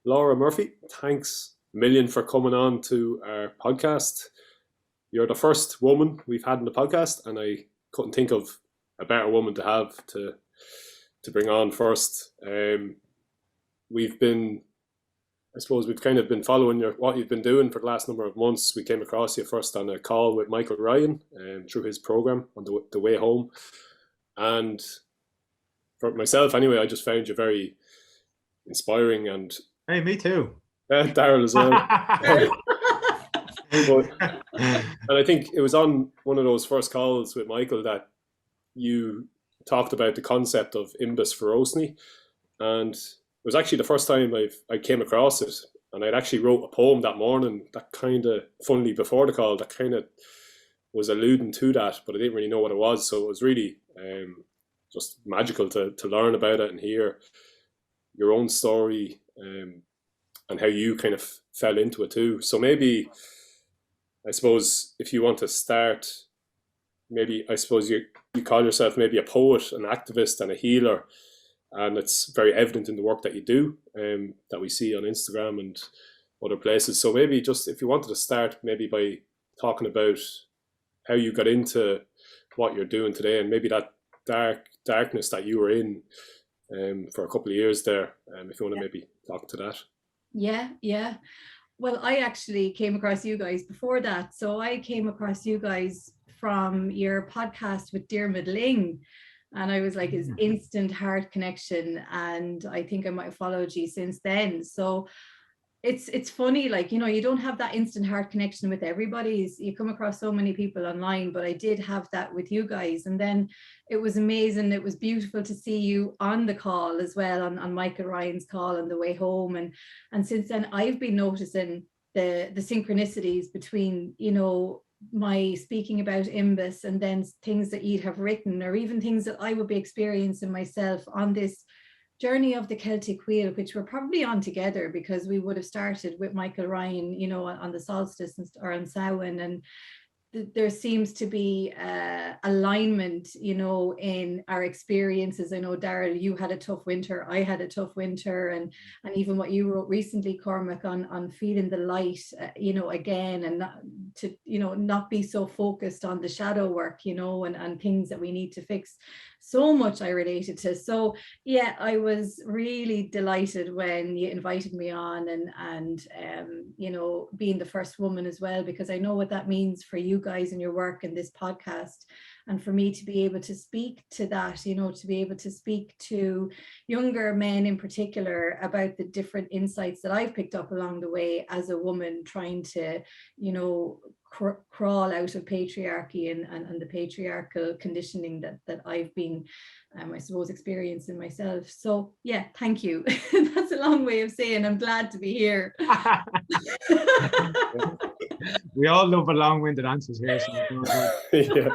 Laura Murphy, thanks a million for coming on to our podcast. You're the first woman we've had in the podcast, and I couldn't think of a better woman to have to bring on first. We've been, I suppose, we've kind of been following what you've been doing for the last number of months. We came across you first on a call with Michael Ryan through his program on the way home, and for myself anyway, I just found you very inspiring. And hey, me too. Daryl as well. And I think it was on one of those first calls with Michael that you talked about the concept of Imbas Forosnai, and it was actually the first time I came across it. And I'd actually wrote a poem that morning that kind of, funnily before the call, that kind of was alluding to that, but I didn't really know what it was. So it was really just magical to learn about it and hear your own story and how you kind of fell into it too. So maybe, I suppose, if you want to start, maybe, I suppose you call yourself maybe a poet, an activist and a healer, and it's very evident in the work that you do, that we see on Instagram and other places. So maybe just, if you wanted to start maybe by talking about how you got into what you're doing today, and maybe that darkness that you were in for a couple of years there, if you want to maybe talk to that. Yeah. Well, I actually came across you guys before that. So I came across you guys from your podcast with Dermot Ling, and I was like his instant heart connection, and I think I might have followed you since then. So it's funny, like, you know, you don't have that instant heart connection with everybody. You come across so many people online, but I did have that with you guys. And then it was amazing. It was beautiful to see you on the call as well, on Michael Ryan's call on the way home. And since then I've been noticing the synchronicities between, you know, my speaking about Imbas and then things that you'd have written, or even things that I would be experiencing myself on this journey of the Celtic wheel, which we're probably on together, because we would have started with Michael Ryan, you know, on the solstice or on Samhain, and there seems to be alignment, you know, in our experiences. I know, Daryl, you had a tough winter, I had a tough winter, and even what you wrote recently, Cormac, on feeling the light, you know, again, and not to, you know, not be so focused on the shadow work, you know, and things that we need to fix. So much I related to. So yeah, I was really delighted when you invited me on, and you know, being the first woman as well, because I know what that means for you guys and your work in this podcast, and for me to be able to speak to that, you know, to be able to speak to younger men in particular about the different insights that I've picked up along the way as a woman trying to, you know, crawl out of patriarchy and the patriarchal conditioning that I've been, I suppose, experiencing myself. So yeah, thank you. That's a long way of saying I'm glad to be here. We all love a long-winded answers here. So Yeah.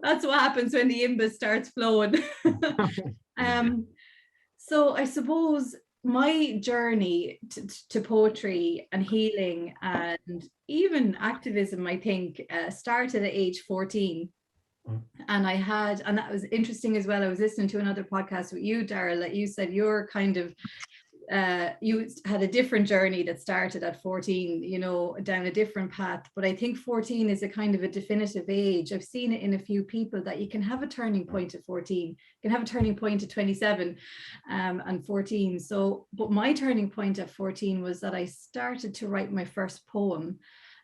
That's what happens when the Imbas starts flowing. So I suppose my journey to poetry and healing and even activism, I think, started at age 14. And and that was interesting as well. I was listening to another podcast with you, Daryl, that you said you're kind of, you had a different journey that started at 14, you know, down a different path. But I think 14 is a kind of a definitive age. I've seen it in a few people that you can have a turning point at 14, you can have a turning point at 27 and 14. So, but my turning point at 14 was that I started to write my first poem.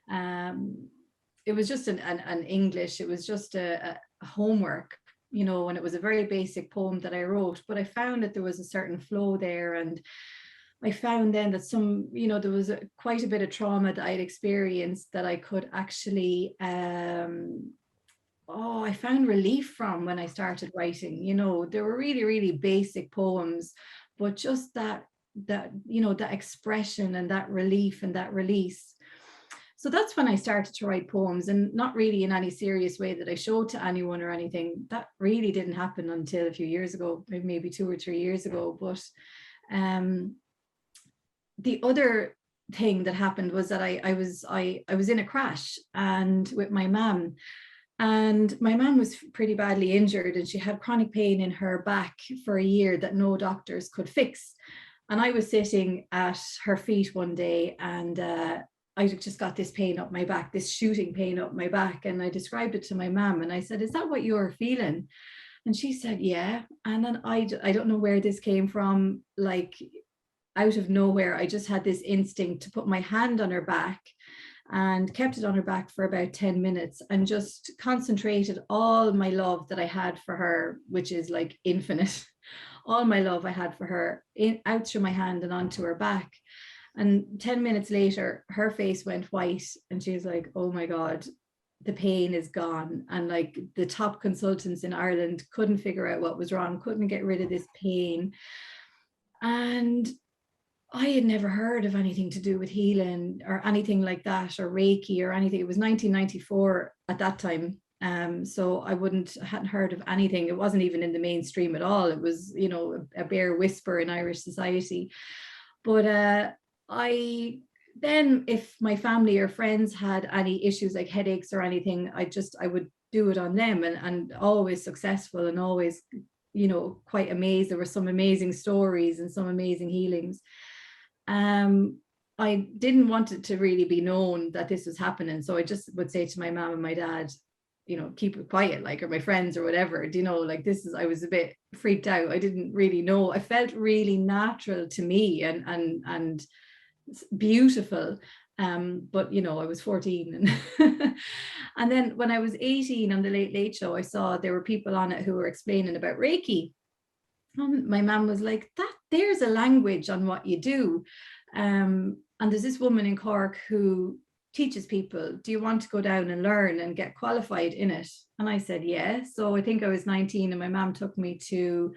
It was just an English, it was just a homework, you know, and it was a very basic poem that I wrote, but I found that there was a certain flow there. And I found then that there was quite a bit of trauma that I'd experienced that I could actually, I found relief from when I started writing. You know, they were really, really basic poems, but just that, you know, that expression and that relief and that release. So that's when I started to write poems, and not really in any serious way that I showed to anyone or anything. That really didn't happen until a few years ago, maybe 2 or 3 years ago. But the other thing that happened was that I was in a crash and with my mum, and my mum was pretty badly injured, and she had chronic pain in her back for a year that no doctors could fix. And I was sitting at her feet one day, and I just got this pain up my back, this shooting pain up my back. And I described it to my mum, and I said, is that what you're feeling? And she said, yeah. And then I don't know where this came from, like out of nowhere. I just had this instinct to put my hand on her back, and kept it on her back for about 10 minutes and just concentrated all my love that I had for her, which is like infinite. All my love I had for her out through my hand and onto her back. And 10 minutes later, her face went white, and she was like, oh my God, the pain is gone. And like the top consultants in Ireland couldn't figure out what was wrong, couldn't get rid of this pain. And I had never heard of anything to do with healing or anything like that, or Reiki or anything. It was 1994 at that time. So I hadn't heard of anything. It wasn't even in the mainstream at all. It was, you know, a bare whisper in Irish society. But then if my family or friends had any issues like headaches or anything, I would do it on them, and always successful, and always, you know, quite amazed. There were some amazing stories and some amazing healings. I didn't want it to really be known that this was happening. So I just would say to my mom and my dad, you know, keep it quiet, like, or my friends or whatever, you know, like I was a bit freaked out. I didn't really know. I felt really natural to me and beautiful. But you know, I was 14 and and then when I was 18 on the Late Late Show, I saw there were people on it who were explaining about Reiki. And my mum was like, there's a language on what you do. And there's this woman in Cork who teaches people, do you want to go down and learn and get qualified in it? And I said, yeah. So I think I was 19, and my mum took me to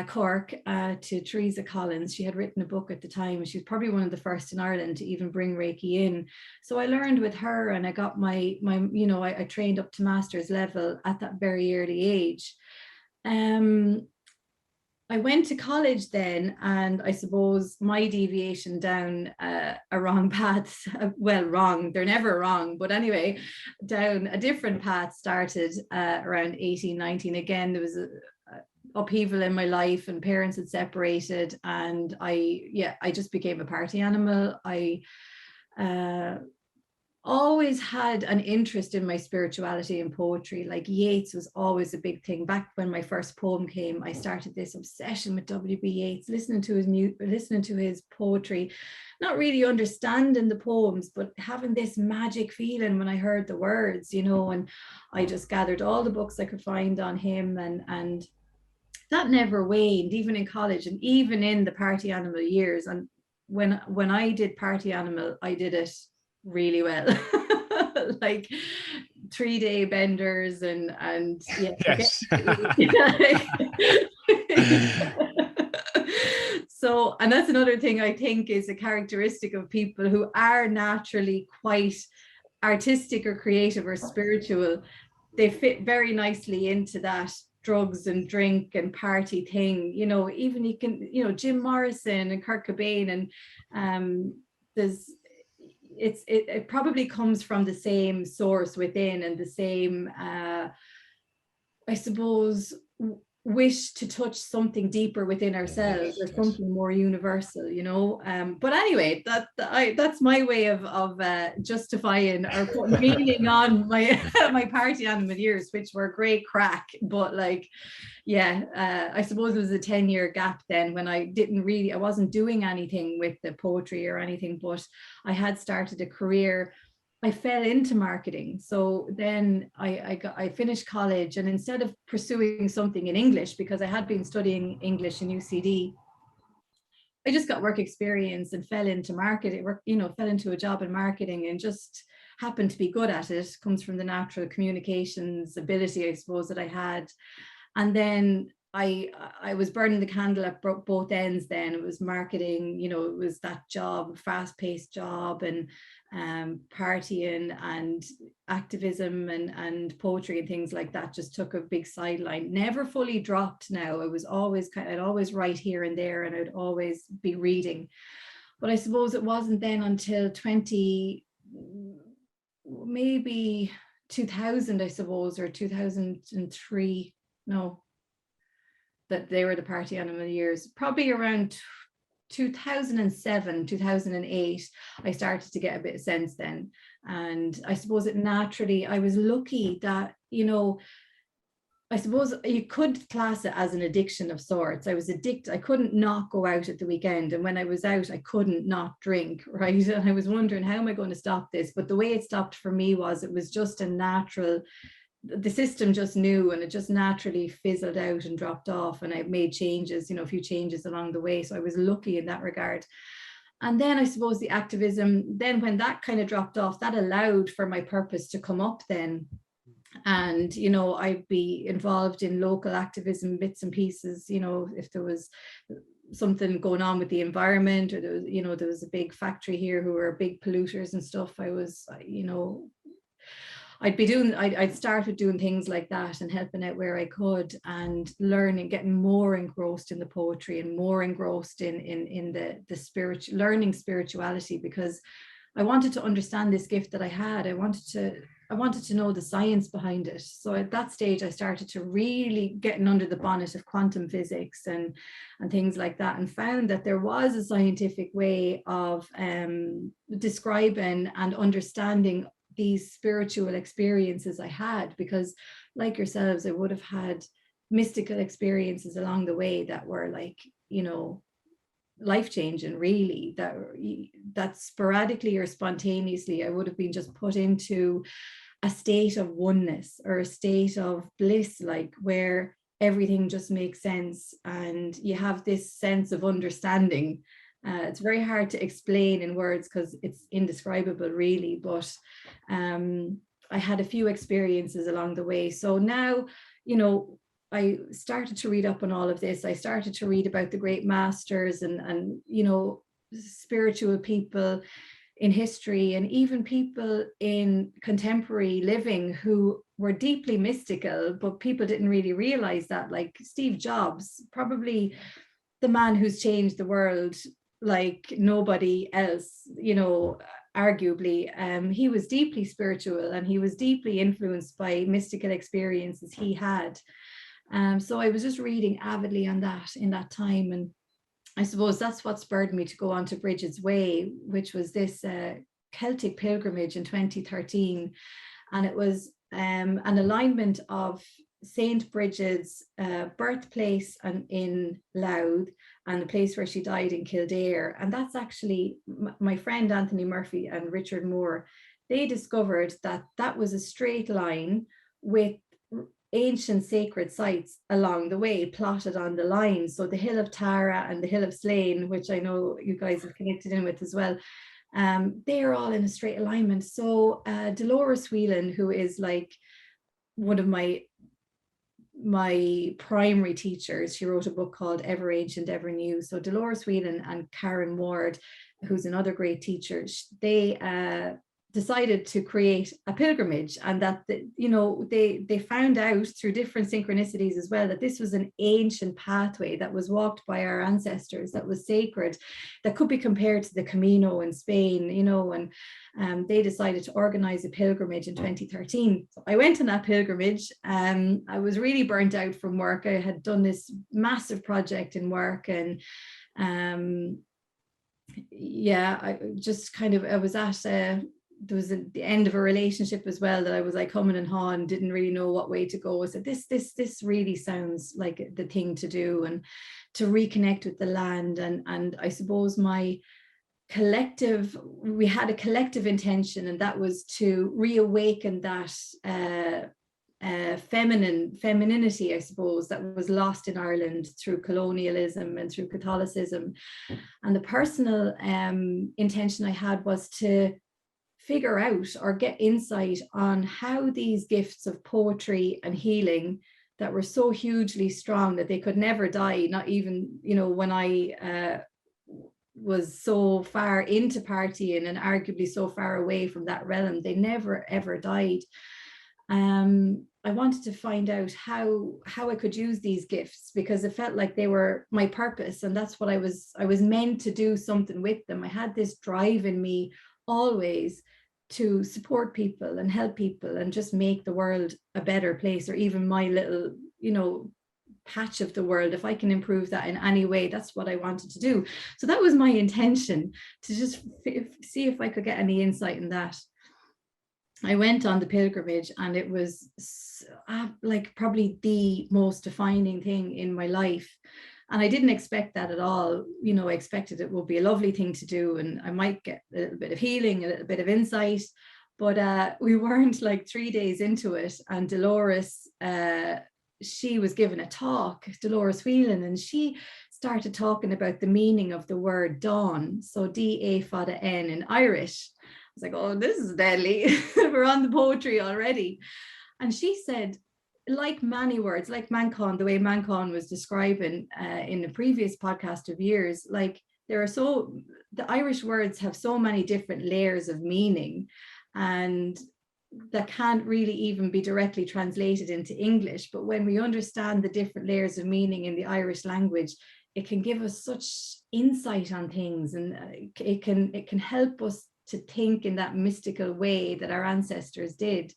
Cork, to Teresa Collins. She had written a book at the time. She was probably one of the first in Ireland to even bring Reiki in. So I learned with her, and I got my you know, I trained up to master's level at that very early age. I went to college then, and I suppose my deviation down a wrong path, well, wrong, they're never wrong, but anyway, down a different path started around 18, 19. Again, there was a upheaval in my life, and parents had separated, and I just became a party animal. I always had an interest in my spirituality and poetry. Like Yeats was always a big thing. Back when my first poem came, I started this obsession with W.B. Yeats, listening to his poetry, not really understanding the poems, but having this magic feeling when I heard the words, you know. And I just gathered all the books I could find on him, and that never waned, even in college and even in the party animal years. And when I did party animal, I did it really well. Like 3-day benders and yeah. Yes. So, and that's another thing I think is a characteristic of people who are naturally quite artistic or creative or spiritual. They fit very nicely into that drugs and drink and party thing, you know. Even you can, you know, Jim Morrison and Kurt Cobain, and it probably comes from the same source within, and the same I suppose wish to touch something deeper within ourselves, or something more universal, you know. But anyway, that's my way of justifying or putting meaning on my my party animal years, which were great crack. But like, yeah, I suppose it was a 10-year gap then when I wasn't doing anything with the poetry or anything, but I had started a career. I fell into marketing. So then I finished college, and instead of pursuing something in English, because I had been studying English in UCD, I just got work experience and fell into marketing, fell into a job in marketing, and just happened to be good at it. Comes from the natural communications ability, I suppose, that I had. And then I was burning the candle at both ends then. It was marketing, you know, it was that job, fast-paced job, and partying and activism and poetry and things like that just took a big sideline. Never fully dropped now. I'd always write here and there, and I'd always be reading. But I suppose it wasn't then until maybe 2000, I suppose, or 2003, no, that they were the party animal years. Probably around 2007, 2008, I started to get a bit of sense then. And I suppose it naturally, I was lucky that, you know, I suppose you could class it as an addiction of sorts. I was addicted. I couldn't not go out at the weekend. And when I was out, I couldn't not drink, right? And I was wondering, how am I going to stop this? But the way it stopped for me was it was just a natural, the system just knew, and it just naturally fizzled out and dropped off. And I made changes, you know, a few changes along the way. So I was lucky in that regard. And then I suppose the activism, then when that kind of dropped off, that allowed for my purpose to come up then. And, you know, I'd be involved in local activism bits and pieces, you know, if there was something going on with the environment, or there was, you know, there was a big factory here who were big polluters and stuff. I was, you know, I'd start with doing things like that and helping out where I could, and learning, getting more engrossed in the poetry and more engrossed in the spiritual, learning spirituality, because I wanted to understand this gift that I had. I wanted to know the science behind it. So at that stage, I started to really getting under the bonnet of quantum physics and things like that, and found that there was a scientific way of describing and understanding these spiritual experiences I had, because like yourselves, I would have had mystical experiences along the way that were like, you know, life-changing, really, that sporadically or spontaneously I would have been just put into a state of oneness or a state of bliss, like where everything just makes sense and you have this sense of understanding. It's very hard to explain in words because it's indescribable, really, but I had a few experiences along the way. So now, you know, I started to read up on all of this. I started to read about the great masters and you know, spiritual people in history, and even people in contemporary living who were deeply mystical, but people didn't really realize that, like Steve Jobs, probably the man who's changed the world like nobody else, you know, arguably. He was deeply spiritual and he was deeply influenced by mystical experiences he had. So I was just reading avidly on that in that time, and I suppose that's what spurred me to go on to Brigid's Way, which was this Celtic pilgrimage in 2013. And it was an alignment of Saint Brigid's birthplace and in Louth, and the place where she died in Kildare. And that's actually my friend Anthony Murphy and Richard Moore. They discovered that that was a straight line with ancient sacred sites along the way plotted on the line. So the Hill of Tara and the Hill of Slane, which I know you guys have connected in with as well, they are all in a straight alignment. So Dolores Whelan, who is like one of my primary teachers, she wrote a book called Ever Ancient, Ever New. So Dolores Whelan and Karen Ward, who's another great teacher, they decided to create a pilgrimage, and that you know, they found out through different synchronicities as well that this was an ancient pathway that was walked by our ancestors, that was sacred, that could be compared to the Camino in Spain, you know. And they decided to organize a pilgrimage in 2013. So I went on that pilgrimage. I was really burnt out from work. I had done this massive project in work, and yeah, I just kind of, I was at there was the end of a relationship as well that I was like humming and hawing, didn't really know what way to go. I said, this really sounds like the thing to do, and to reconnect with the land. And I suppose we had a collective intention, and that was to reawaken that femininity, I suppose, that was lost in Ireland through colonialism and through Catholicism. And the personal intention I had was to figure out or get insight on how these gifts of poetry and healing that were so hugely strong that they could never die, not even, you know, when I was so far into partying and arguably so far away from that realm, they never ever died. I wanted to find out how I could use these gifts, because it felt like they were my purpose, and that's what I was meant to do something with them. I had this drive in me always to support people and help people and just make the world a better place, or even my little, you know, patch of the world, if I can improve that in any way, that's what I wanted to do. So that was my intention, to just see if I could get any insight in that. I went on the pilgrimage, and it was like probably the most defining thing in my life. And I didn't expect that at all. You know, I expected it would be a lovely thing to do, and I might get a little bit of healing, a little bit of insight. But we weren't like 3 days into it, and Dolores, she was given a talk, Dolores Whelan, and she started talking about the meaning of the word dawn. So D-A-F-A-N in Irish. I was like, oh, this is deadly. We're on the poetry already. And she said, like many words, like Mancon, the way Mancon was describing in the previous podcast of years, like the Irish words have so many different layers of meaning, and that can't really even be directly translated into English. But when we understand the different layers of meaning in the Irish language, it can give us such insight on things, and it can help us to think in that mystical way that our ancestors did.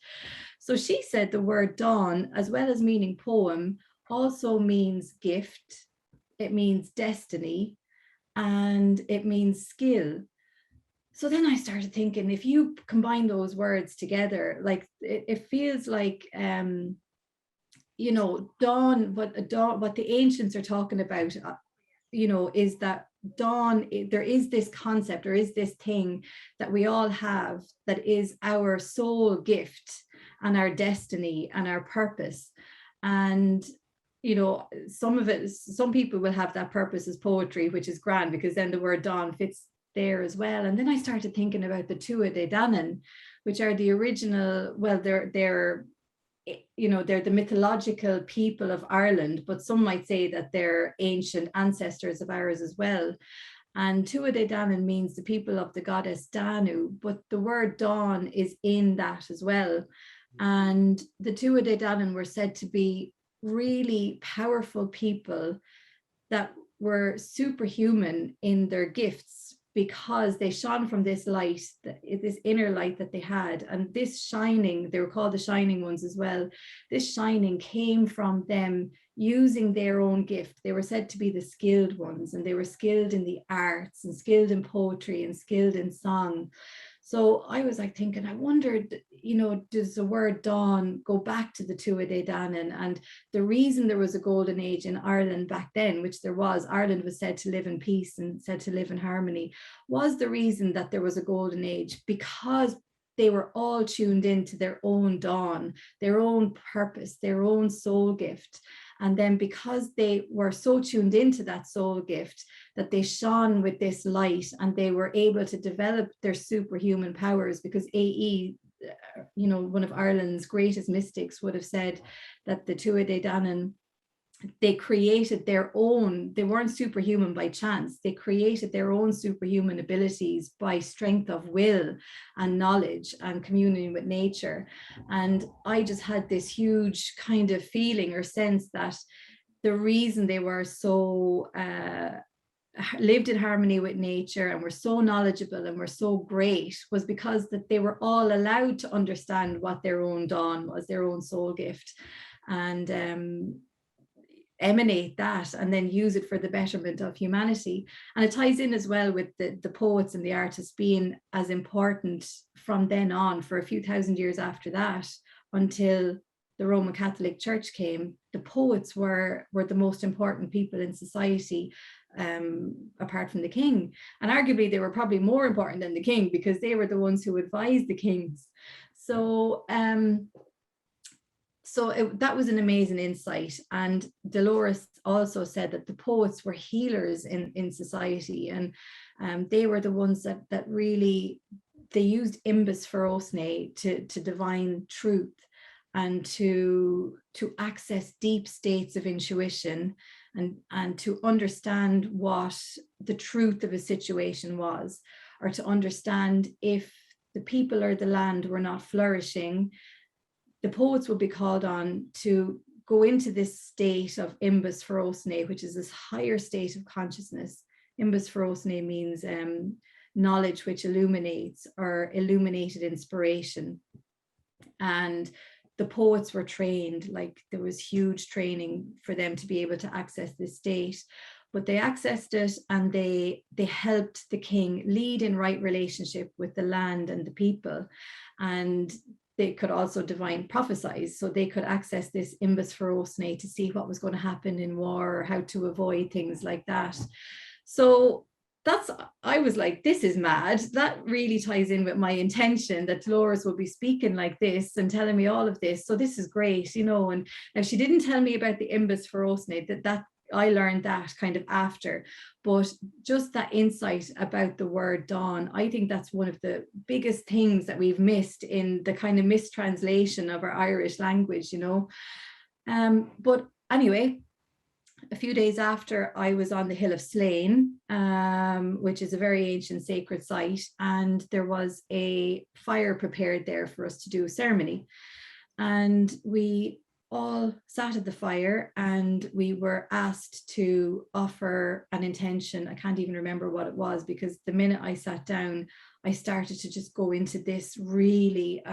So she said the word dawn, as well as meaning poem, also means gift, it means destiny, and it means skill. So then I started thinking, if you combine those words together, like it feels like, you know, dawn, what the ancients are talking about, you know, is that dawn, there is this concept, there is this thing that we all have that is our soul gift and our destiny and our purpose. And you know, some people will have that purpose as poetry, which is grand, because then the word dawn fits there as well. And then I started thinking about the Tuatha Dé Danann, which are the original, well, they're you know, they're the mythological people of Ireland, but some might say that they're ancient ancestors of ours as well. And Tuatha Dé Danann means the people of the goddess Danu, but the word dawn is in that as well. And the Tuatha Dé Danann were said to be really powerful people that were superhuman in their gifts, because they shone from this light, this inner light that they had. And this shining, they were called the shining ones as well. This shining came from them using their own gift. They were said to be the skilled ones, and they were skilled in the arts and skilled in poetry and skilled in song. So I was like thinking, I wondered, you know, does the word dawn go back to the Tuatha Dé Danann? And the reason there was a golden age in Ireland back then, which there was, Ireland was said to live in peace and said to live in harmony, was the reason that there was a golden age, because they were all tuned into their own dawn, their own purpose, their own soul gift. And then because they were so tuned into that soul gift, that they shone with this light, and they were able to develop their superhuman powers. Because A.E., you know, one of Ireland's greatest mystics, would have said that the Tuatha Dé Danann, they created their own, they weren't superhuman by chance, they created their own superhuman abilities by strength of will and knowledge and communion with nature. And I just had this huge kind of feeling or sense that the reason they were so lived in harmony with nature and were so knowledgeable and were so great was because that they were all allowed to understand what their own dawn was, their own soul gift, and emanate that and then use it for the betterment of humanity. And it ties in as well with the poets and the artists being as important from then on for a few thousand years after that, until the Roman Catholic Church came. The poets were the most important people in society, apart from the king. And arguably they were probably more important than the king, because they were the ones who advised the kings. So that was an amazing insight. And Dolores also said that the poets were healers in society, and they were the ones that really, they used Imbas Forosnai to divine truth and to access deep states of intuition, and to understand what the truth of a situation was, or to understand if the people or the land were not flourishing. The poets would be called on to go into this state of Imbas Forosnai, which is this higher state of consciousness. Imbas Forosnai means knowledge which illuminates, or illuminated inspiration. And the poets were trained, like there was huge training for them to be able to access this state. But they accessed it, and they helped the king lead in right relationship with the land and the people. And they could also divine prophesize, so they could access this Imbas Forosnai to see what was going to happen in war, or how to avoid things like that. So I was like, this is mad. That really ties in with my intention that Dolores will be speaking like this and telling me all of this. So this is great, And now she didn't tell me about the Imbas Forosnai, that I learned that kind of after, but just that insight about the word dawn, I think that's one of the biggest things that we've missed in the kind of mistranslation of our Irish language, But anyway, a few days after, I was on the Hill of Slane, which is a very ancient sacred site, and there was a fire prepared there for us to do a ceremony. And we all sat at the fire, and we were asked to offer an intention. I can't even remember what it was, because the minute I sat down, I started to just go into this really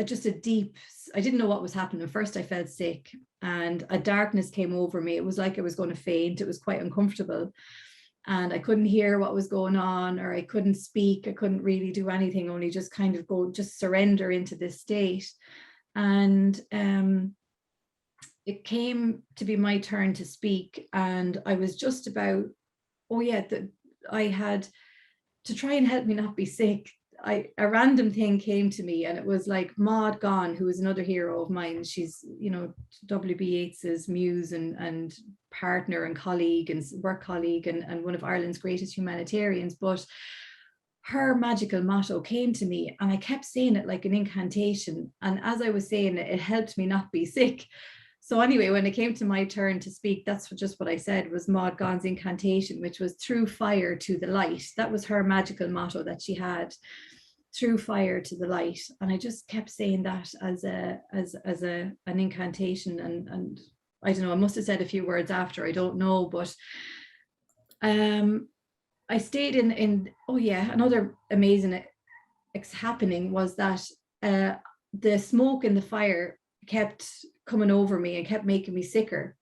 just a deep, I didn't know what was happening. First, I felt sick, and a darkness came over me. It was like I was going to faint. It was quite uncomfortable. And I couldn't hear what was going on, or I couldn't speak. I couldn't really do anything, only just kind of just surrender into this state. And it came to be my turn to speak. And I was just about, I had to try and help me not be sick. A random thing came to me, and it was like Maud Gonne, who is another hero of mine. She's, W.B. Yeats's muse and partner and colleague and work colleague, and one of Ireland's greatest humanitarians. But her magical motto came to me, and I kept saying it like an incantation. And as I was saying it, it helped me not be sick. So anyway, when it came to my turn to speak, that's just what I said, was Maud Gonne's incantation, which was through fire to the light. That was her magical motto that she had, through fire to the light. And I just kept saying that as an incantation. And I don't know, I must have said a few words after, I don't know, but I stayed in another amazing happening was that the smoke and the fire kept coming over me and kept making me sicker.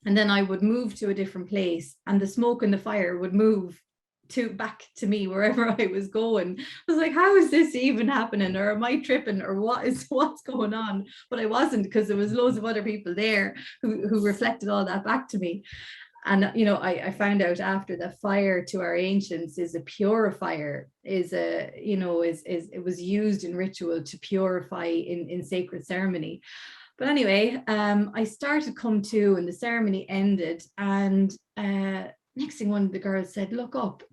And then I would move to a different place, and the smoke and the fire would move back to me wherever I was going. I was like, how is this even happening? Or am I tripping? Or what's going on? But I wasn't, because there was loads of other people there who reflected all that back to me. And I found out after that fire to our ancients is a purifier, it was used in ritual to purify in sacred ceremony. But anyway, I started come to, and the ceremony ended, and next thing one of the girls said, look up.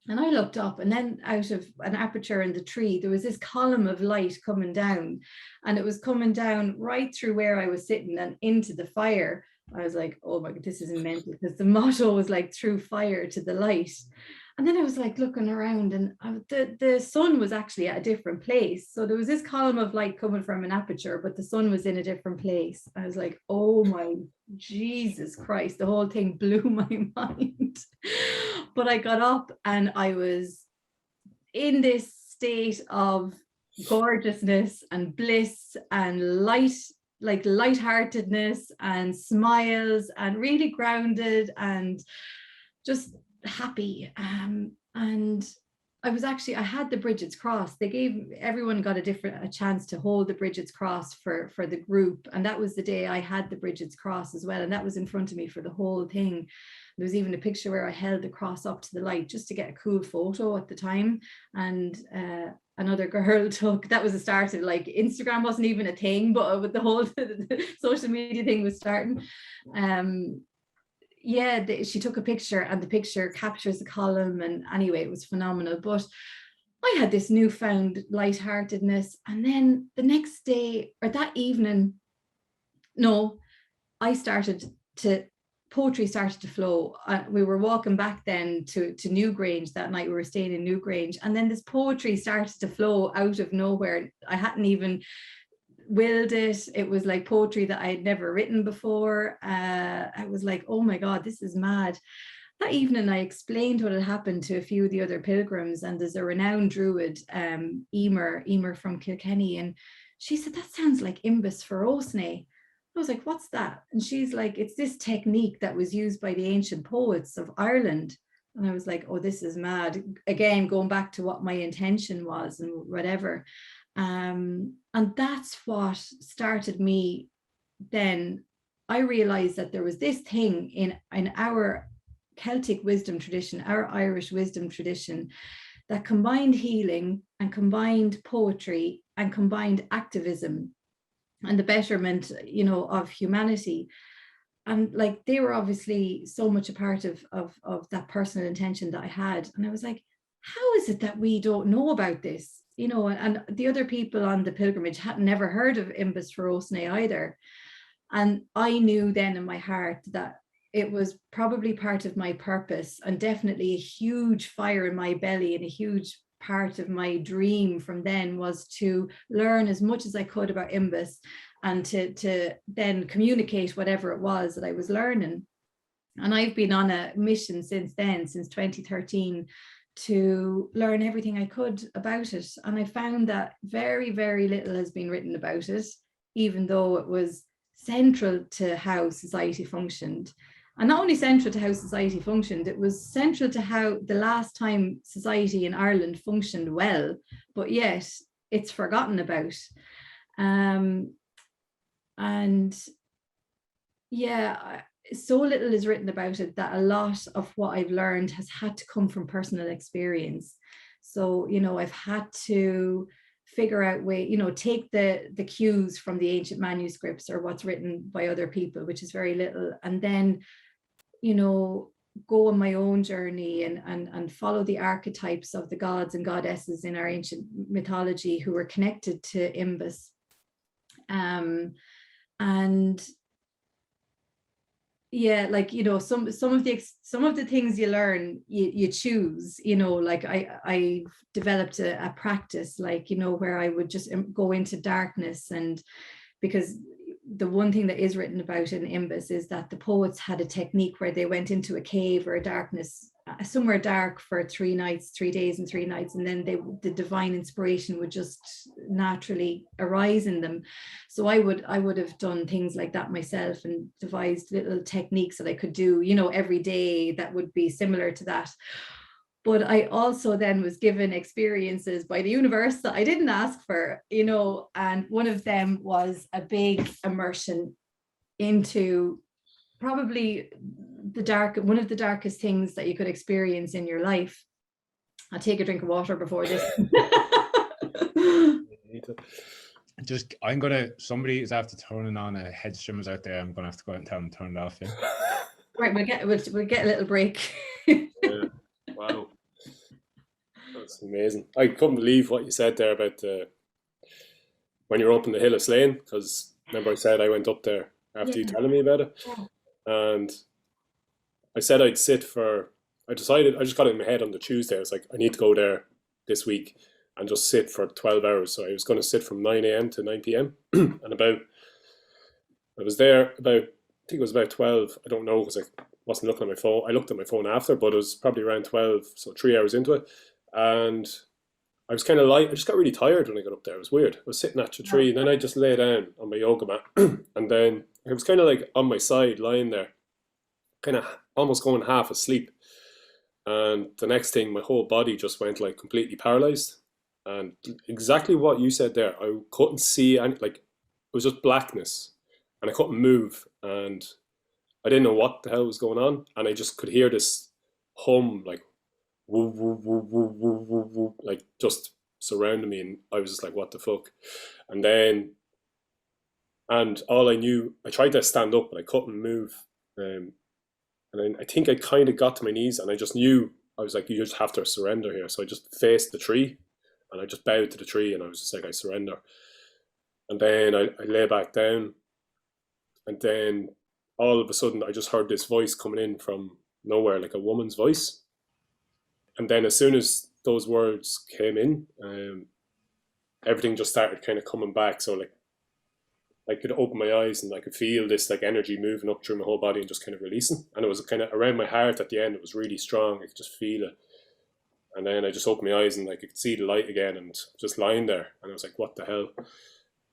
And I looked up, and then out of an aperture in the tree, there was this column of light coming down, and it was coming down right through where I was sitting and into the fire. I was like, oh my God, this is mental, because the motto was like through fire to the light. And then I was like looking around, and the sun was actually at a different place. So there was this column of light coming from an aperture, but the sun was in a different place. I was like, oh my Jesus Christ, the whole thing blew my mind. But I got up, and I was in this state of gorgeousness and bliss and light, like lightheartedness and smiles, and really grounded and just happy. And I had the Brigid's cross. Everyone got a chance to hold the Brigid's cross for the group. And that was the day I had the Brigid's cross as well. And that was in front of me for the whole thing. There was even a picture where I held the cross up to the light just to get a cool photo at the time. And another girl that was the start of, like, Instagram wasn't even a thing, but with the whole social media thing was starting. She took a picture, and the picture captures the column, and anyway, it was phenomenal. But I had this newfound lightheartedness, and then the next day, or that evening, poetry started to flow. We were walking back then to Newgrange that night. We were staying in Newgrange, and then this poetry started to flow out of nowhere. I hadn't even willed it. It was like poetry that I had never written before. I was like, oh my God, this is mad. that evening I explained what had happened to a few of the other pilgrims, and there's a renowned druid, Emer from Kilkenny, and she said, that sounds like Imbas Forosnai. I was like, what's that? And she's like, it's this technique that was used by the ancient poets of Ireland. And I was like, oh, this is mad. Again, going back to what my intention was and whatever. And that's what started me then. I realized that there was this thing in our Celtic wisdom tradition, our Irish wisdom tradition, that combined healing and combined poetry and combined activism and the betterment, of humanity. And like, they were obviously so much a part of that personal intention that I had. And I was like, how is it that we don't know about this? And the other people on the pilgrimage had never heard of Imbas Forosnai either. And I knew then in my heart that it was probably part of my purpose, and definitely a huge fire in my belly, and a huge part of my dream from then was to learn as much as I could about Imbas, and to then communicate whatever it was that I was learning. And I've been on a mission since then, since 2013, to learn everything I could about it. And I found that very, very little has been written about it, even though it was central to how society functioned. And not only central to how society functioned, it was central to how the last time society in Ireland functioned well, but yet it's forgotten about. And yeah, so little is written about it that a lot of what I've learned has had to come from personal experience. So, I've had to figure out take the cues from the ancient manuscripts or what's written by other people, which is very little, and then go on my own journey and follow the archetypes of the gods and goddesses in our ancient mythology who were connected to Imbas. And yeah, like, some of the things you learn, you choose, like I developed a practice, like, where I would just go into darkness. And because the one thing that is written about in Imbas is that the poets had a technique where they went into a cave or a darkness, somewhere dark, for 3 days and 3 nights, and then the divine inspiration would just naturally arise in them. So I would have done things like that myself and devised little techniques that I could do, every day that would be similar to that. But I also then was given experiences by the universe that I didn't ask for, and one of them was a big immersion into probably one of the darkest things that you could experience in your life. I'll take a drink of water before this. Somebody is after turning on a head streamers out there. I'm gonna have to go out and tell them to turn it off. Yeah. Right, we'll get a little break. Yeah. Wow, that's amazing. I couldn't believe what you said there about when you're up in the hill of Slane, because remember I said I went up there after you telling me about it. Yeah. And I said I just got it in my head on the Tuesday. I was like, I need to go there this week and just sit for 12 hours. So I was going to sit from 9 a.m. to 9 p.m. and I was there I think it was about 12. I don't know, because I wasn't looking at my phone. I looked at my phone after, but it was probably around 12, so 3 hours into it. And I was kind of I just got really tired when I got up there. It was weird. I was sitting at the tree, and then I just lay down on my yoga mat. And then I was kind of like on my side, lying there, kind of almost going half asleep. And the next thing, my whole body just went like completely paralyzed. And exactly what you said there, I couldn't see any, like, it was just blackness, and I couldn't move, and I didn't know what the hell was going on. And I just could hear this hum, like, woo, woo, woo, woo, woo, woo, woo, like just surrounding me. And I was just like, what the fuck? And all I knew, I tried to stand up, but I couldn't move. And I think I kind of got to my knees, and I just knew, I was like, you just have to surrender here. So I just faced the tree, and I just bowed to the tree, and I was just like, I surrender. And then I lay back down, and then all of a sudden I just heard this voice coming in from nowhere, like a woman's voice. And then as soon as those words came in, everything just started kind of coming back. So like I could open my eyes and I could feel this like energy moving up through my whole body and just kind of releasing. And it was kind of around my heart at the end. It was really strong. I could just feel it. And then I just opened my eyes and like I could see the light again and just lying there. And I was like, what the hell?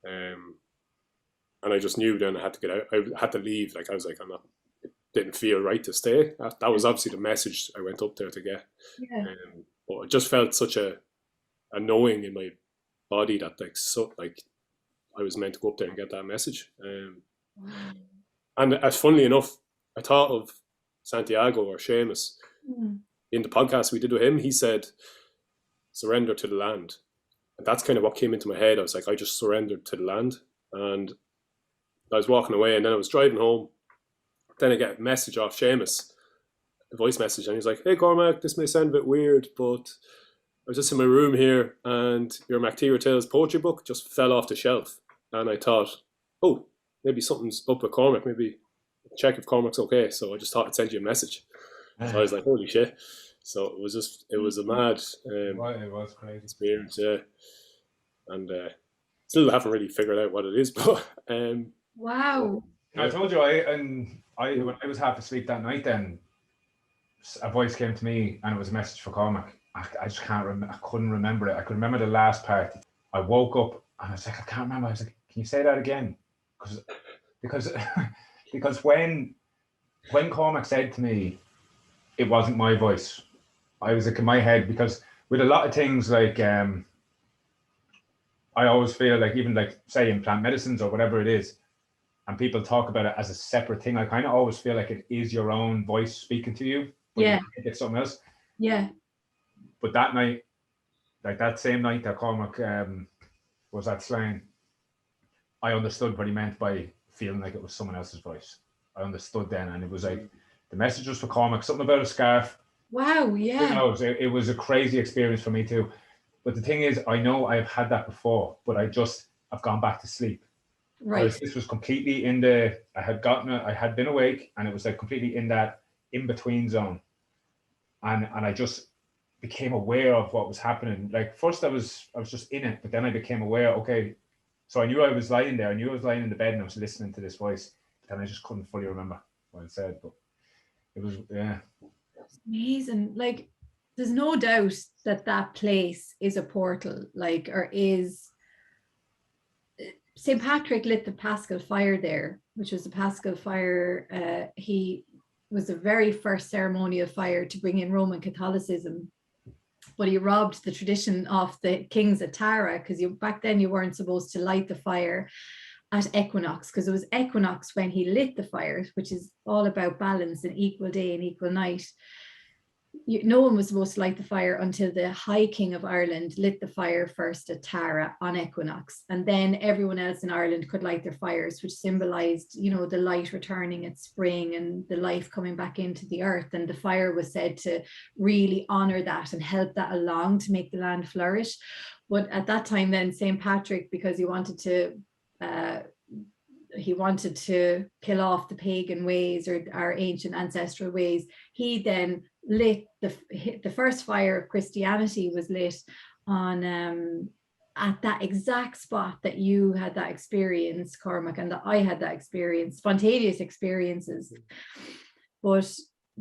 And I just knew then I had to get out. I had to leave. Like I was like, it didn't feel right to stay. That was obviously the message I went up there to get. Yeah. But it just felt such a knowing in my body that like I was meant to go up there and get that message. And as funnily enough, I thought of Santiago or Seamus in the podcast we did with him. He said, surrender to the land. And that's kind of what came into my head. I was like, I just surrendered to the land. And I was walking away and then I was driving home. Then I get a message off Seamus, a voice message. And he's like, hey, Cormac, this may sound a bit weird, but I was just in my room here and your Mactira Tales poetry book just fell off the shelf. And I thought, oh, maybe something's up with Cormac. Maybe check if Cormac's okay. So I just thought I'd send you a message. So I was like, holy shit. So it was a mad it was crazy experience, yeah. And still haven't really figured out what it is, but wow. I told you when I was half asleep that night, then a voice came to me and it was a message for Cormac. I just can't remember. I couldn't remember it. I could remember the last part. I woke up and I was like, I can't remember. I was like, can you say that again? Because when Cormac said to me, it wasn't my voice. I was like in my head, because with a lot of things like I always feel like, even like say in plant medicines or whatever it is, and people talk about it as a separate thing, I kind of always feel like it is your own voice speaking to you. But Yeah. you think it's something else. Yeah. But that night, like that same night that Cormac was at Slane, I understood what he meant by feeling like it was someone else's voice. I understood then, and it was like the message was for Cormac, something about a scarf. Wow, yeah. Who knows? It was a crazy experience for me too. But the thing is, I know I've had that before, but I've gone back to sleep. Right. Whereas this was completely I had been awake, and it was like completely in that in-between zone. And I just became aware of what was happening. Like first I was just in it, but then I became aware, okay, so I knew I was lying there. I knew I was lying in the bed and I was listening to this voice, but then I just couldn't fully remember what it said. But it was, yeah. It's amazing. Like, there's no doubt that place is a portal, like, or is. St. Patrick lit the Paschal fire there, which was the Paschal fire. He was the very first ceremonial fire to bring in Roman Catholicism. But he robbed the tradition of the kings at Tara, because back then you weren't supposed to light the fire at equinox, because it was equinox when he lit the fire, which is all about balance and equal day and equal night. No one was supposed to light the fire until the High King of Ireland lit the fire first at Tara on equinox, and then everyone else in Ireland could light their fires, which symbolized, the light returning at spring and the life coming back into the earth. And the fire was said to really honor that and help that along to make the land flourish. But at that time then, St. Patrick, because he wanted to kill off the pagan ways or our ancient ancestral ways, he then lit the first fire of Christianity was lit on at that exact spot that you had that experience, Cormac, and that I had that experience, spontaneous experiences. But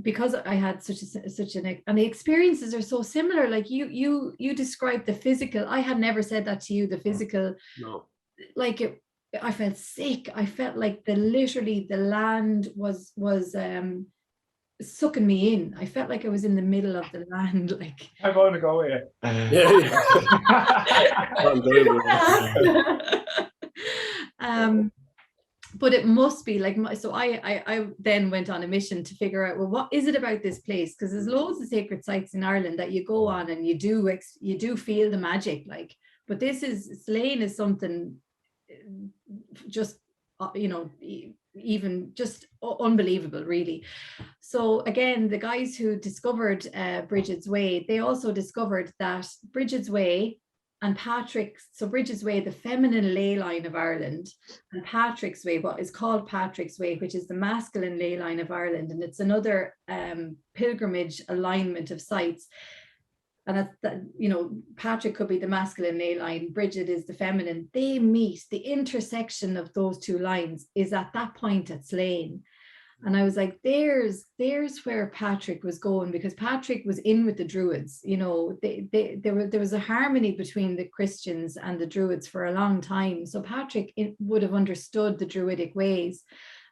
because I had and the experiences are so similar, like you described the physical. I had never said that to you, the physical. No. Like I felt sick. I felt like literally the land was sucking me in. I felt like I was in the middle of the land. Like, I want to go here. But it must be like so. I then went on a mission to figure out, well, what is it about this place? Because there's loads of sacred sites in Ireland that you go on and you do feel the magic. Like, but Slane is something just even just unbelievable, really. So again, the guys who discovered Brigid's Way, they also discovered that Brigid's Way and Patrick's, so Brigid's Way, the feminine ley line of Ireland, and Patrick's Way, what is called Patrick's Way, which is the masculine ley line of Ireland, and it's another pilgrimage alignment of sites. and that's that, you know, Patrick could be the masculine ley line, Brigid is the feminine. They meet, the intersection of those two lines is at that point at Slane. And I was like, there's where Patrick was going, because Patrick was in with the Druids. You know, there was a harmony between the Christians and the Druids for a long time. So Patrick would have understood the Druidic ways.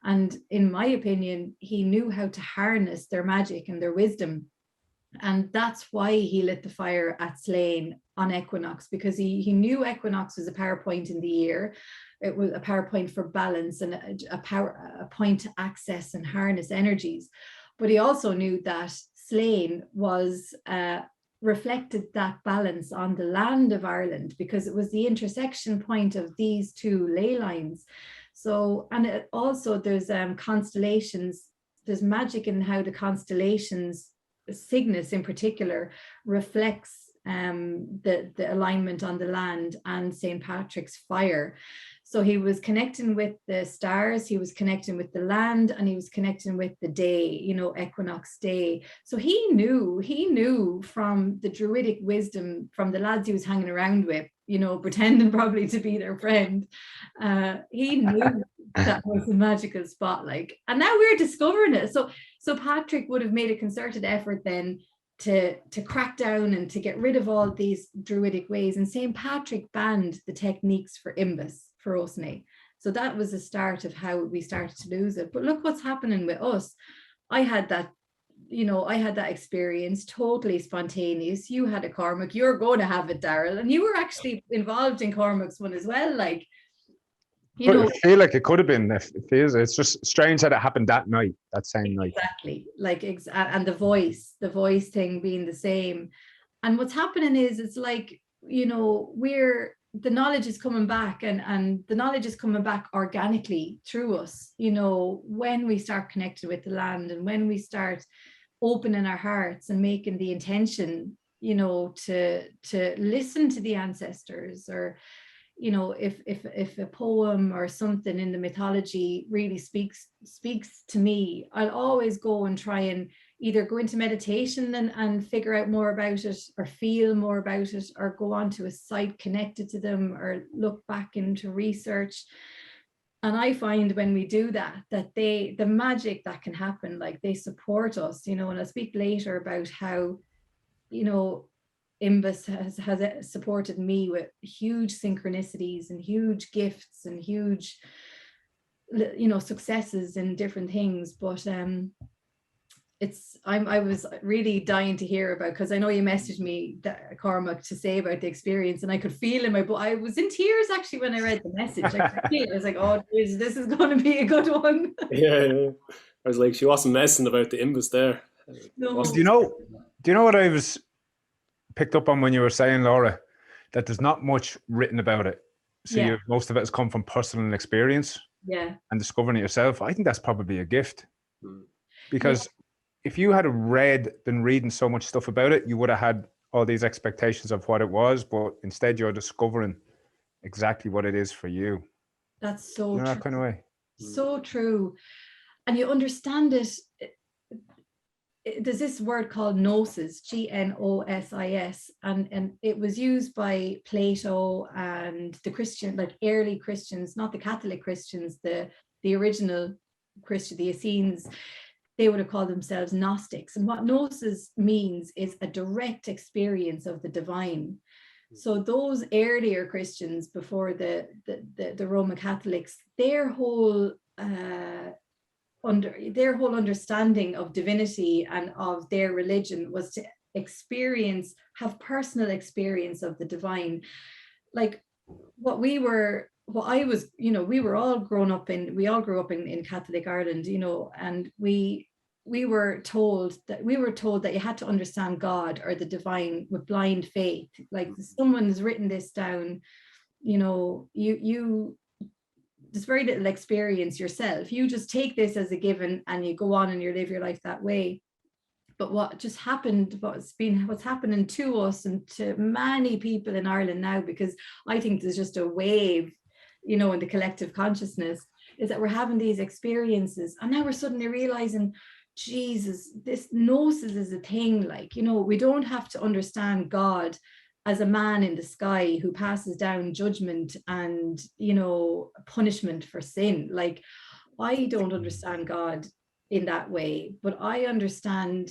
And in my opinion, he knew how to harness their magic and their wisdom. And that's why he lit the fire at Slane on equinox, because he knew equinox was a power point in the year. It was a power point for balance and a point to access and harness energies. But he also knew that Slane was reflected that balance on the land of Ireland, because it was the intersection point of these two ley lines. So, and it also there's constellations, there's magic in how the constellations, Cygnus in particular, reflects the alignment on the land and St. Patrick's fire. So he was connecting with the stars, he was connecting with the land, and he was connecting with the day, you know, equinox day. So he knew from the Druidic wisdom, from the lads he was hanging around with, you know, pretending probably to be their friend. He knew that was a magical spot, like, and now we're discovering it. So Patrick would have made a concerted effort then to crack down and to get rid of all these Druidic ways. And St. Patrick banned the techniques for Imbas Forosnai. So that was the start of how we started to lose it. But look what's happening with us. I had that experience, totally spontaneous. You had a Cormac, you're going to have it, Daryl, and you were actually involved in Cormac's one as well. Like, you know, I feel like it could have been. It's just strange that it happened that night, that same night. Exactly. Like, and the voice thing being the same. And what's happening is, it's like, you know, the knowledge is coming back, and the knowledge is coming back organically through us, you know, when we start connecting with the land, and when we start opening our hearts and making the intention, you know, to listen to the ancestors. Or, you know, if a poem or something in the mythology really speaks to me, I'll always go and try and either go into meditation and figure out more about it, or feel more about it, or go on to a site connected to them, or look back into research. And I find when we do that the magic that can happen, like, they support us, you know. And I'll speak later about how, you know, Imbas has supported me with huge synchronicities and huge gifts and huge, you know, successes in different things. But I was really dying to hear about, because I know you messaged me, Cormac, to say about the experience, and I could feel in my book, I was in tears actually when I read the message. I was like, oh geez, this is going to be a good one. Yeah. I was like, she wasn't messing about the Imbas there. No. Do you know what I was picked up on when you were saying, Laura, that there's not much written about it? So Yeah. most of it has come from personal experience, Yeah. and discovering it yourself. I think that's probably a gift, because if you had been reading so much stuff about it, you would have had all these expectations of what it was, but instead you're discovering exactly what it is for you. That's so You know, true. that kind of way. So true. And you understand it. There's this word called Gnosis, Gnosis, and it was used by Plato and the Christian, like early Christians, not the Catholic Christians, the original Christian, the Essenes. They would have called themselves Gnostics. And what Gnosis means is a direct experience of the divine. So those earlier Christians before the Roman Catholics, their whole understanding of divinity and of their religion was to have personal experience of the divine. Like we all grew up in Catholic Ireland, you know, and we were told that you had to understand God or the divine with blind faith. Like, someone's written this down, you know, you there's very little experience yourself. You just take this as a given and you go on and you live your life that way. But what just happened, what's happening to us and to many people in Ireland now, because I think there's just a wave, you know, in the collective consciousness, is that we're having these experiences, and now we're suddenly realizing Jesus, this Gnosis is a thing. Like, you know, we don't have to understand God as a man in the sky who passes down judgment and, you know, punishment for sin. Like, I don't understand God in that way, but I understand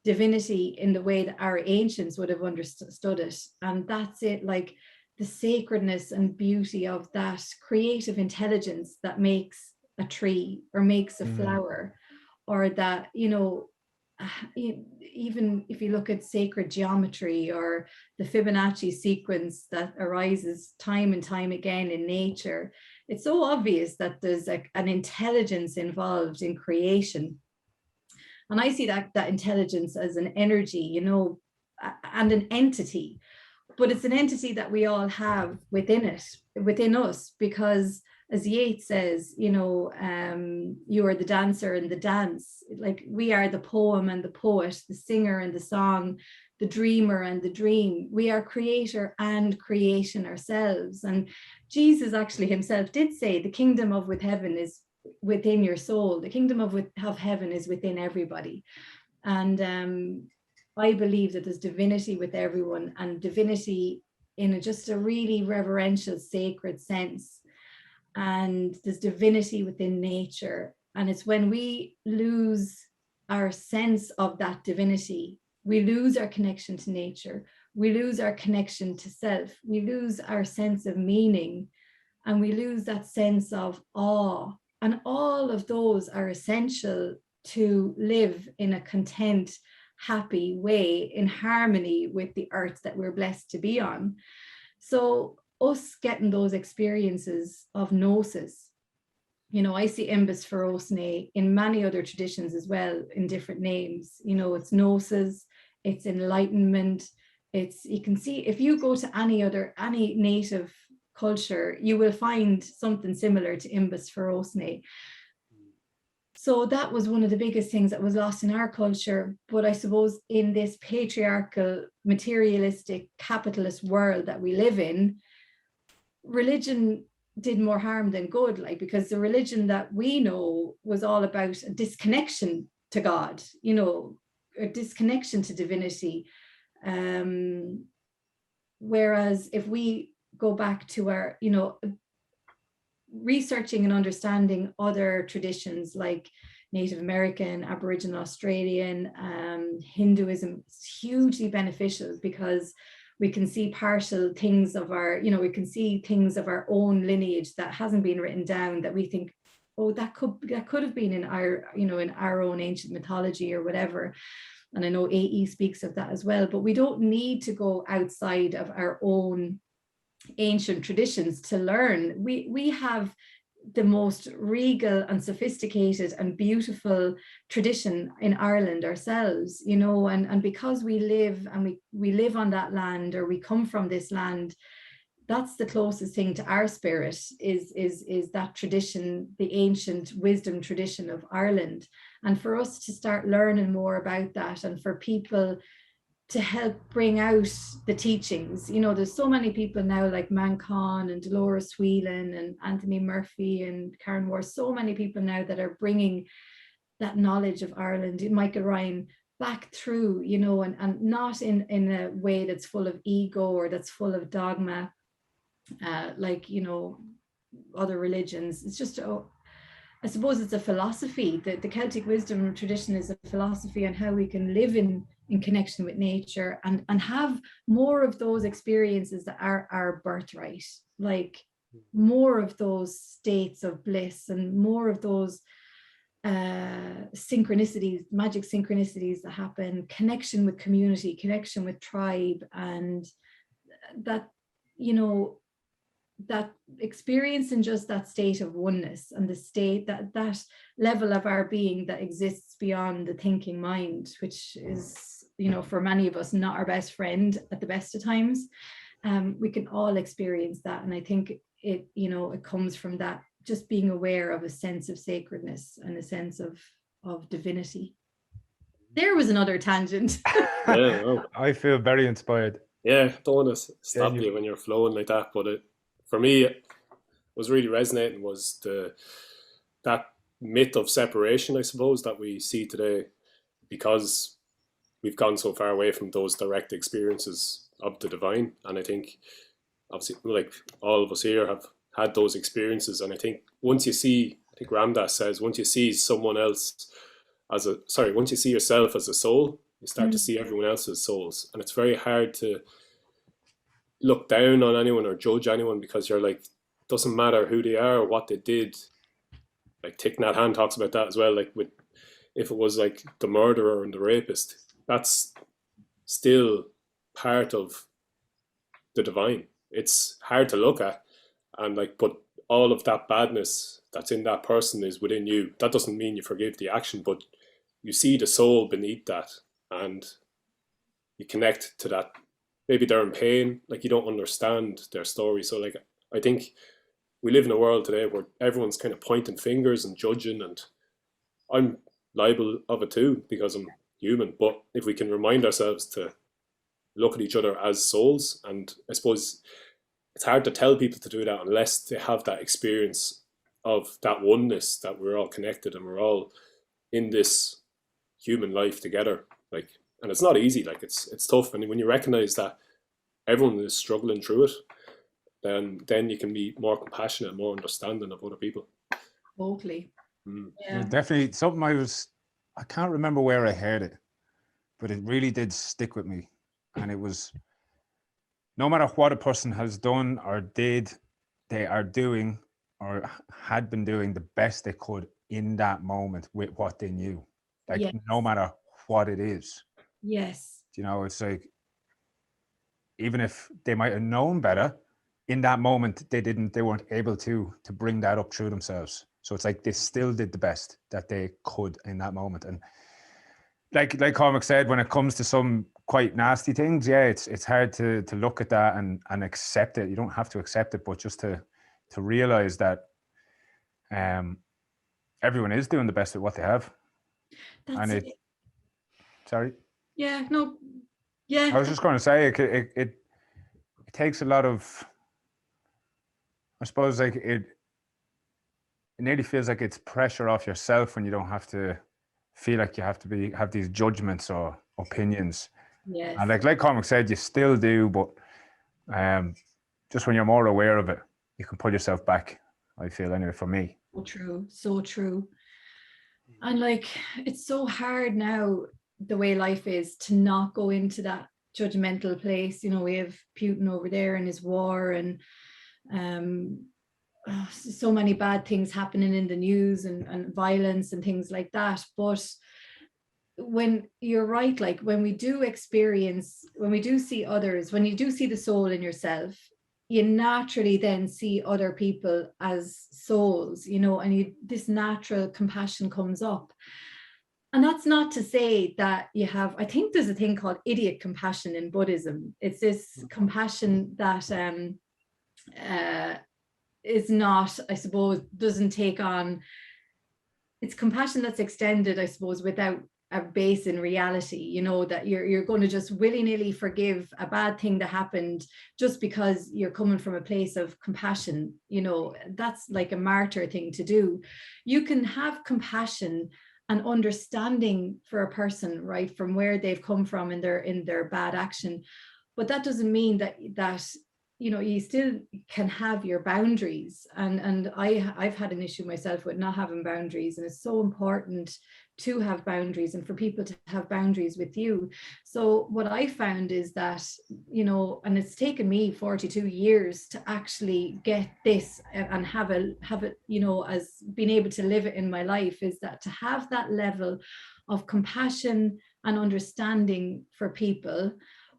divinity in the way that our ancients would have understood it. And that's it, like the sacredness and beauty of that creative intelligence that makes a tree or makes a flower, or that, you know, even if you look at sacred geometry or the Fibonacci sequence that arises time and time again in nature, it's so obvious that there's an intelligence involved in creation. And I see that intelligence as an energy, you know, and an entity, but it's an entity that we all have within us, because as Yeats says, you know, you are the dancer and the dance. Like, we are the poem and the poet, the singer and the song, the dreamer and the dream. We are creator and creation ourselves. And Jesus actually himself did say the kingdom of with heaven is within your soul. The kingdom of heaven is within everybody. And I believe that there's divinity with everyone, and divinity in just a really reverential, sacred sense. And there's divinity within nature. And it's when we lose our sense of that divinity, we lose our connection to nature, we lose our connection to self, we lose our sense of meaning, and we lose that sense of awe. And all of those are essential to live in a content, happy way, in harmony with the earth that we're blessed to be on. So us getting those experiences of Gnosis, you know, I see Imbas Forosnai in many other traditions as well, in different names. You know, it's Gnosis, it's enlightenment. It's, you can see, if you go to any native culture, you will find something similar to Imbas Forosnai. So that was one of the biggest things that was lost in our culture. But I suppose in this patriarchal, materialistic, capitalist world that we live in, religion did more harm than good, like, because the religion that we know was all about a disconnection to God, you know, a disconnection to divinity. Whereas if we go back to our, you know, researching and understanding other traditions like Native American, Aboriginal Australian, Hinduism, is hugely beneficial, because we can see partial things of our, you know, we can see things of our own lineage that hasn't been written down, that we think, oh, that could have been in our, you know, in our own ancient mythology or whatever. And I know AE speaks of that as well, but we don't need to go outside of our own ancient traditions to learn. We have the most regal and sophisticated and beautiful tradition in Ireland ourselves, you know, and because we live and we live on that land, or we come from this land, that's the closest thing to our spirit, is that tradition, the ancient wisdom tradition of Ireland. And for us to start learning more about that, and for people to help bring out the teachings. You know, there's so many people now like Mancon and Dolores Whelan and Anthony Murphy and Karen Moore, so many people now that are bringing that knowledge of Ireland, Michael Ryan, back through, you know, and not in a way that's full of ego or that's full of dogma, like, you know, other religions. It's just, I suppose it's a philosophy. The Celtic wisdom tradition is a philosophy on how we can live in connection with nature, and have more of those experiences that are our birthright, like more of those states of bliss, and more of those synchronicities, magic synchronicities that happen, connection with community, connection with tribe, and that, you know, that experience in just that state of oneness, and the state, that level of our being that exists beyond the thinking mind, which is, you know, for many of us, not our best friend at the best of times. We can all experience that. And I think it, you know, it comes from that, just being aware of a sense of sacredness and a sense of divinity. There was another tangent. Yeah, no. I feel very inspired. Yeah, don't want to stop you when you're flowing like that, but for me, it was really resonating, was that myth of separation, I suppose, that we see today, because we've gone so far away from those direct experiences of the divine. And I think, obviously, like all of us here have had those experiences. And I think once you see, I think Ramdas says, once you see someone else once you see yourself as a soul, you start to see everyone else as souls. And it's very hard to look down on anyone or judge anyone, because you're like, doesn't matter who they are or what they did. Like Thich Nhat Hanh talks about that as well. Like, with, if it was like the murderer and the rapist, that's still part of the divine. It's hard to look at, and like, but all of that badness that's in that person is within you. That doesn't mean you forgive the action, but you see the soul beneath that, and you connect to that. Maybe they're in pain, like you don't understand their story. So like, I think we live in a world today where everyone's kind of pointing fingers and judging, and I'm liable of it too, because I'm human. But if we can remind ourselves to look at each other as souls, and I suppose it's hard to tell people to do that unless they have that experience of that oneness, that we're all connected and we're all in this human life together. Like, and it's not easy, like it's tough. And when you recognize that everyone is struggling through it, then you can be more compassionate, more understanding of other people. Totally. Yeah, definitely something I can't remember where I heard it, but it really did stick with me. And it was, no matter what a person has done or did, they are doing or had been doing the best they could in that moment with what they knew. Like, yes. No matter what it is. Yes. You know, it's like, even if they might have known better, in that moment, they weren't able to bring that up through themselves. So it's like they still did the best that they could in that moment. And like Cormac said, when it comes to some quite nasty things, yeah, it's hard to look at that and accept it. You don't have to accept it, but just to realize that everyone is doing the best at what they have. That's and it. Sorry. Yeah. No. Yeah. I was just going to say it takes a lot of, I suppose, like it nearly feels like it's pressure off yourself when you don't have to feel like you have to have these judgments or opinions. Yes. And like Cormac said, you still do, but just when you're more aware of it, you can pull yourself back, I feel, anyway, for me. So true. So true. And like, it's so hard now, the way life is, to not go into that judgmental place. You know, we have Putin over there and his war, and so many bad things happening in the news, and violence and things like that. But when you're right, like when we do see others, when you do see the soul in yourself, you naturally then see other people as souls, you know, and this natural compassion comes up. And that's not to say that you have, I think there's a thing called idiot compassion in Buddhism. It's this compassion that is not, I suppose, doesn't take on, it's compassion that's extended, I suppose, without a base in reality, you know, that you're going to just willy-nilly forgive a bad thing that happened just because you're coming from a place of compassion. You know, that's like a martyr thing to do. You can have compassion and understanding for a person, right, from where they've come from in their bad action, but that doesn't mean that you know, you still can have your boundaries. And I've had an issue myself with not having boundaries, and it's so important to have boundaries and for people to have boundaries with you. So what I found is that, you know, and it's taken me 42 years to actually get this and have it, you know, as being able to live it in my life, is that to have that level of compassion and understanding for people,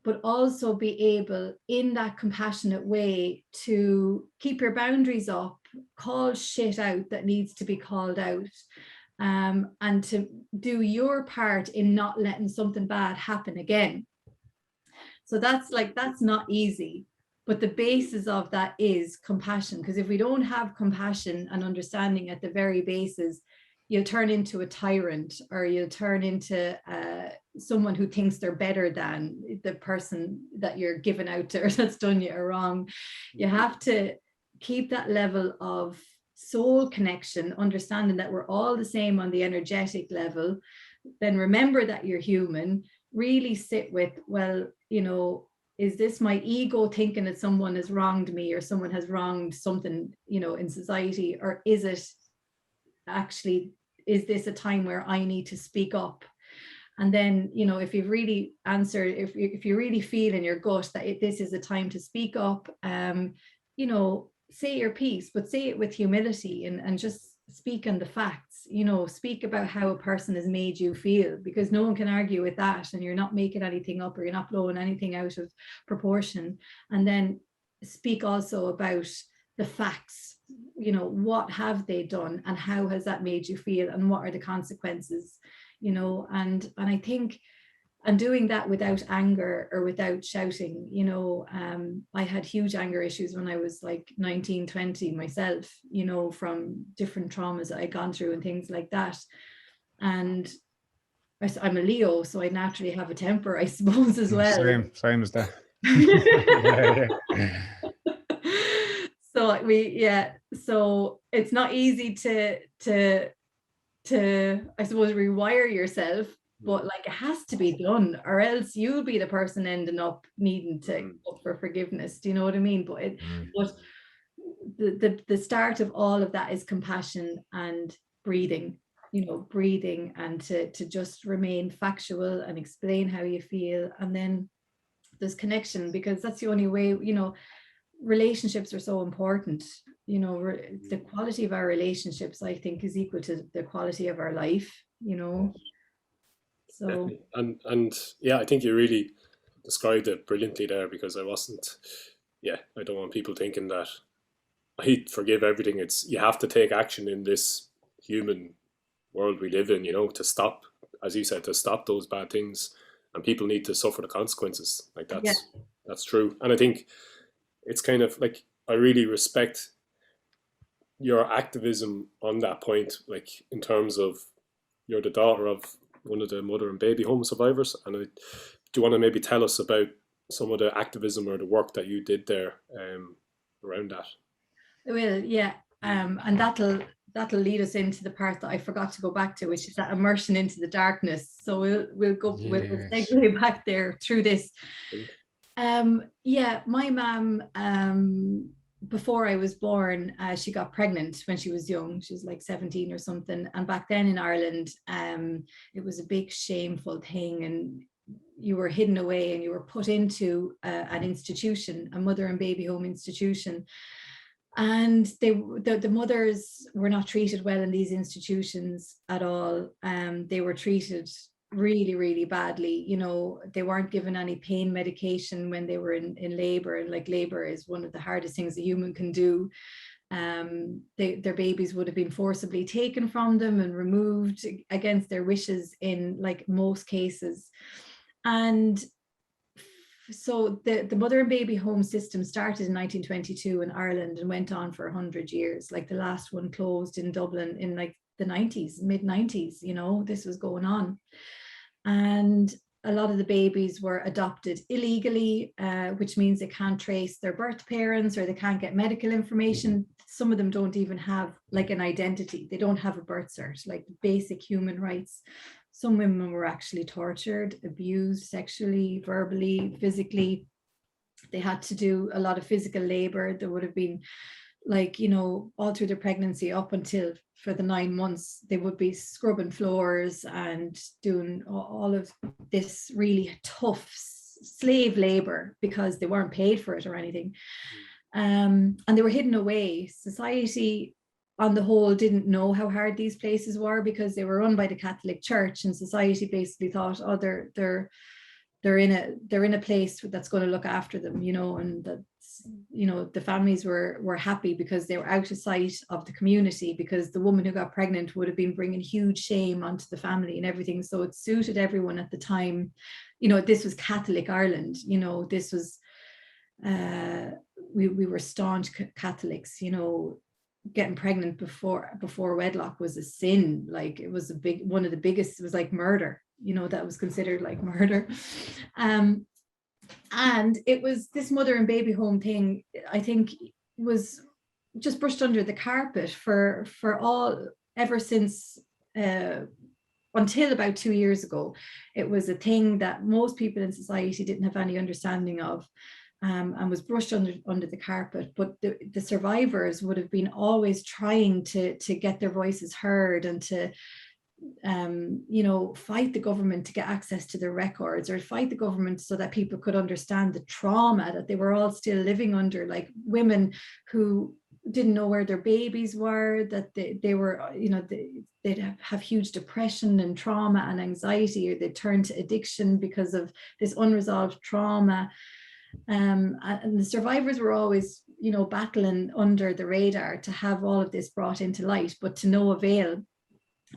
but also be able in that compassionate way to keep your boundaries up, call shit out that needs to be called out, and to do your part in not letting something bad happen again. So that's not easy, but the basis of that is compassion. Because if we don't have compassion and understanding at the very basis, you'll turn into a tyrant, or you'll turn into someone who thinks they're better than the person that you're giving out to or that's done you wrong. You have to keep that level of soul connection, understanding that we're all the same on the energetic level, then remember that you're human, really sit with, well, you know, is this my ego thinking that someone has wronged me or someone has wronged something, you know, in society, or is it actually, is this a time where I need to speak up? And then, you know, if you've really answered, if you really feel in your gut that this is a time to speak up, you know, say your piece, but say it with humility, and just speak on the facts, you know, speak about how a person has made you feel, because no one can argue with that, and you're not making anything up, or you're not blowing anything out of proportion. And then speak also about the facts, you know, what have they done and how has that made you feel, and what are the consequences, you know. And I think, and doing that without anger or without shouting, you know. I had huge anger issues when I was like 19, 20 myself, you know, from different traumas that I'd gone through and things like that. And I'm a Leo, so I naturally have a temper, I suppose, as well. Same as that. So it's not easy to I suppose rewire yourself, but like it has to be done, or else you'll be the person ending up needing to go for forgiveness. Do you know what I mean? But the start of all of that is compassion and breathing, you know, breathing, and to just remain factual and explain how you feel. And then there's connection, because that's the only way, you know. Relationships are so important, you know. The quality of our relationships, I think, is equal to the quality of our life, you know. So and yeah, I think you really described it brilliantly there, because I don't want people thinking that I forgive everything. It's, you have to take action in this human world we live in, you know, to stop, as you said, to stop those bad things, and people need to suffer the consequences. Like that's true. And I think it's kind of like, I really respect your activism on that point, like in terms of you're the daughter of one of the mother and baby home survivors. And do you want to maybe tell us about some of the activism or the work that you did there around that? I will, yeah. And that'll lead us into the part that I forgot to go back to, which is that immersion into the darkness. So we'll segue back there through this. My mum, before I was born, she got pregnant when she was young. She was like 17 or something. And back then in Ireland, it was a big shameful thing, and you were hidden away and you were put into an institution, a mother and baby home institution. And the mothers were not treated well in these institutions at all. They were treated really, really badly. You know, they weren't given any pain medication when they were in labor, and like labor is one of the hardest things a human can do. Their babies would have been forcibly taken from them and removed against their wishes in like most cases. And so the mother and baby home system started in 1922 in Ireland and went on for 100 years. Like the last one closed in Dublin in like the 90s, mid 90s, you know, this was going on. And a lot of the babies were adopted illegally, which means they can't trace their birth parents, or they can't get medical information. Some of them don't even have like an identity. They don't have a birth cert, like basic human rights. Some women were actually tortured, abused sexually, verbally, physically. They had to do a lot of physical labor. There would have been, like, you know, all through their pregnancy up until for the 9 months, they would be scrubbing floors and doing all of this really tough slave labor because they weren't paid for it or anything. And they were hidden away. Society on the whole didn't know how hard these places were because they were run by the Catholic Church, and society basically thought, oh, they're in a place that's going to look after them, you know, and that's, you know, the families were happy because they were out of sight of the community, because the woman who got pregnant would have been bringing huge shame onto the family and everything. So it suited everyone at the time. You know, this was Catholic Ireland, you know, this was we were staunch Catholics, you know. Getting pregnant before wedlock was a sin. Like, it was one of the biggest. It was like murder, you know, that was considered like murder. And it was this mother and baby home thing, I think, was just brushed under the carpet for all, ever since, until about 2 years ago. It was a thing that most people in society didn't have any understanding of, and was brushed under the carpet. But the survivors would have been always trying to get their voices heard, and to fight the government to get access to their records, or fight the government so that people could understand the trauma that they were all still living under, like women who didn't know where their babies were, that they were, they'd have huge depression and trauma and anxiety, or they'd turn to addiction because of this unresolved trauma. And the survivors were always, battling under the radar to have all of this brought into light, but to no avail.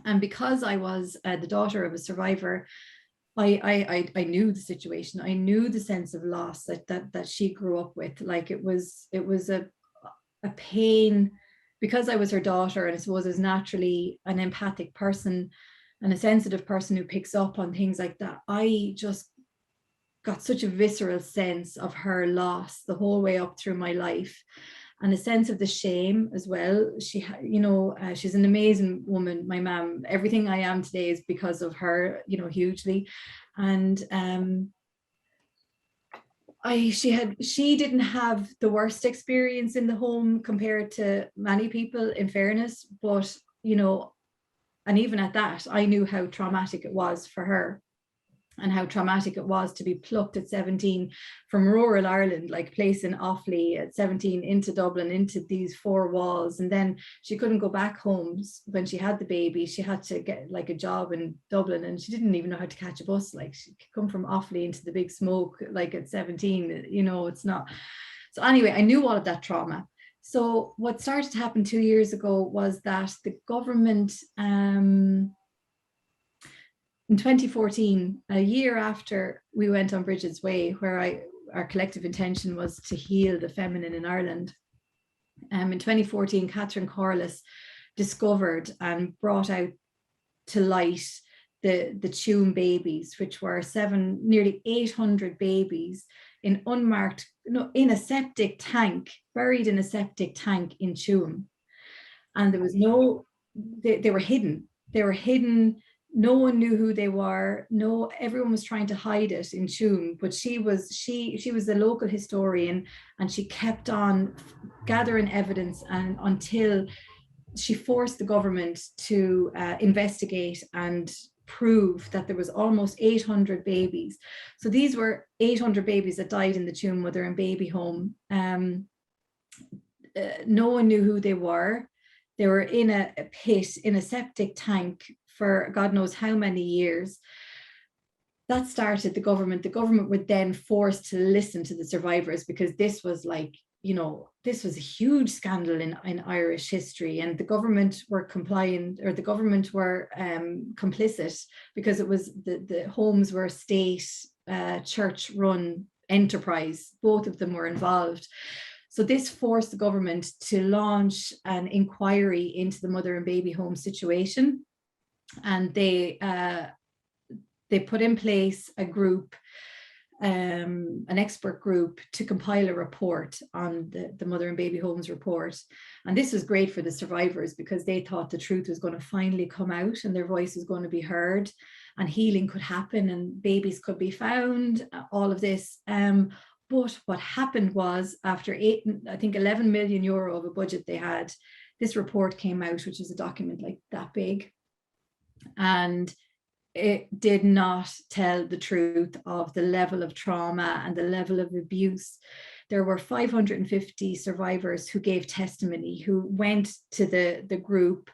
And because I was the daughter of a survivor, I knew the situation. I knew the sense of loss that she grew up with. Like it was a pain, because I was her daughter, and I suppose as naturally an empathic person and a sensitive person who picks up on things like that. I just got such a visceral sense of her loss the whole way up through my life. And a sense of the shame as well. She's an amazing woman, my mom. Everything I am today is because of her, hugely. And she didn't have the worst experience in the home compared to many people, in fairness. But, and even at that, I knew how traumatic it was for her, and how traumatic it was to be plucked at 17 from rural Ireland, like place in Offaly at 17, into Dublin, into these four walls. And then she couldn't go back home when she had the baby. She had to get like a job in Dublin, and she didn't even know how to catch a bus. Like she could come from Offaly into the big smoke, like at 17, it's not. So anyway, I knew all of that trauma. So what started to happen 2 years ago was that the government, in 2014, a year after we went on Brigid's Way, where our collective intention was to heal the feminine in Ireland, in 2014, Catherine Corliss discovered and brought out to light the Tuam babies, which were nearly 800 babies in unmarked, in a septic tank, buried in a septic tank in Tuam. And there was they were hidden. They were hidden. No one knew who they were. Everyone was trying to hide it in Tuam, but she was the local historian, and she kept on gathering evidence, and until she forced the government to investigate and prove that there was almost 800 babies. So these were 800 babies that died in the Tuam Mother and Baby Home. No one knew who they were. They were in a pit, in a septic tank, for God knows how many years. That started the government. The government were then forced to listen to the survivors, because this was like, this was a huge scandal in Irish history, and the government were compliant, or the government were complicit, because it was the homes were state church run enterprise. Both of them were involved. So this forced the government to launch an inquiry into the mother and baby home situation. And they put in place a group, an expert group, to compile a report on the mother and baby homes report. And this was great for the survivors, because they thought the truth was going to finally come out, and their voice was going to be heard, and healing could happen, and babies could be found, all of this. But what happened was, after 11 million euro of a budget they had, this report came out, which is a document like that big. And it did not tell the truth of the level of trauma and the level of abuse. There were 550 survivors who gave testimony, who went to the group,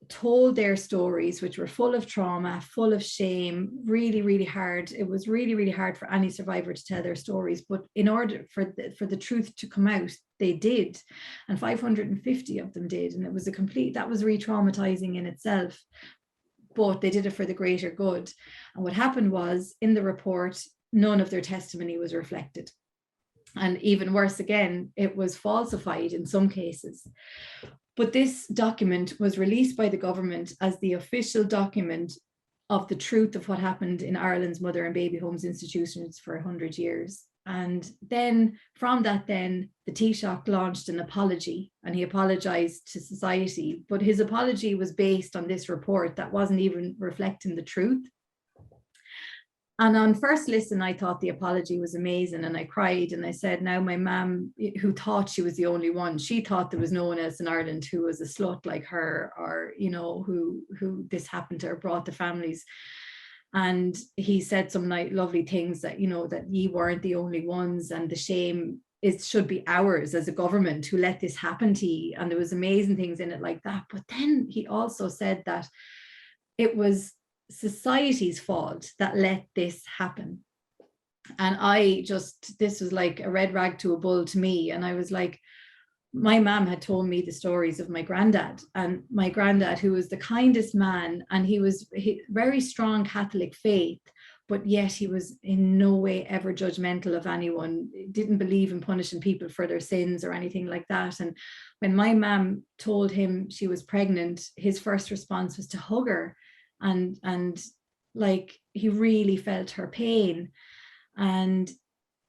told their stories, which were full of trauma, full of shame, really, really hard. It was really, really hard for any survivor to tell their stories. But in order for the truth to come out, they did. And 550 of them did. And it was that was re-traumatizing in itself. But they did it for the greater good. And what happened was, in the report, none of their testimony was reflected. And even worse again, it was falsified in some cases. But this document was released by the government as the official document of the truth of what happened in Ireland's mother and baby homes institutions for 100 years. And then from that, then the Taoiseach launched an apology, and he apologized to society. But his apology was based on this report that wasn't even reflecting the truth. And on first listen, I thought the apology was amazing, and I cried, and I said, now my mum, who thought she was the only one, she thought there was no one else in Ireland who was a slut like her, or, you know, who this happened to, or brought the families. And he said some lovely things that, you know, that ye weren't the only ones, and the shame should be ours as a government who let this happen to ye. And there was amazing things in it like that. But then he also said that it was society's fault that let this happen. And this was like a red rag to a bull to me. And I was like, my mom had told me the stories of my granddad, and my granddad, who was the kindest man, and he was very strong Catholic faith, but yet he was in no way ever judgmental of anyone, didn't believe in punishing people for their sins or anything like that. And when my mom told him she was pregnant, his first response was to hug her, and like, he really felt her pain. And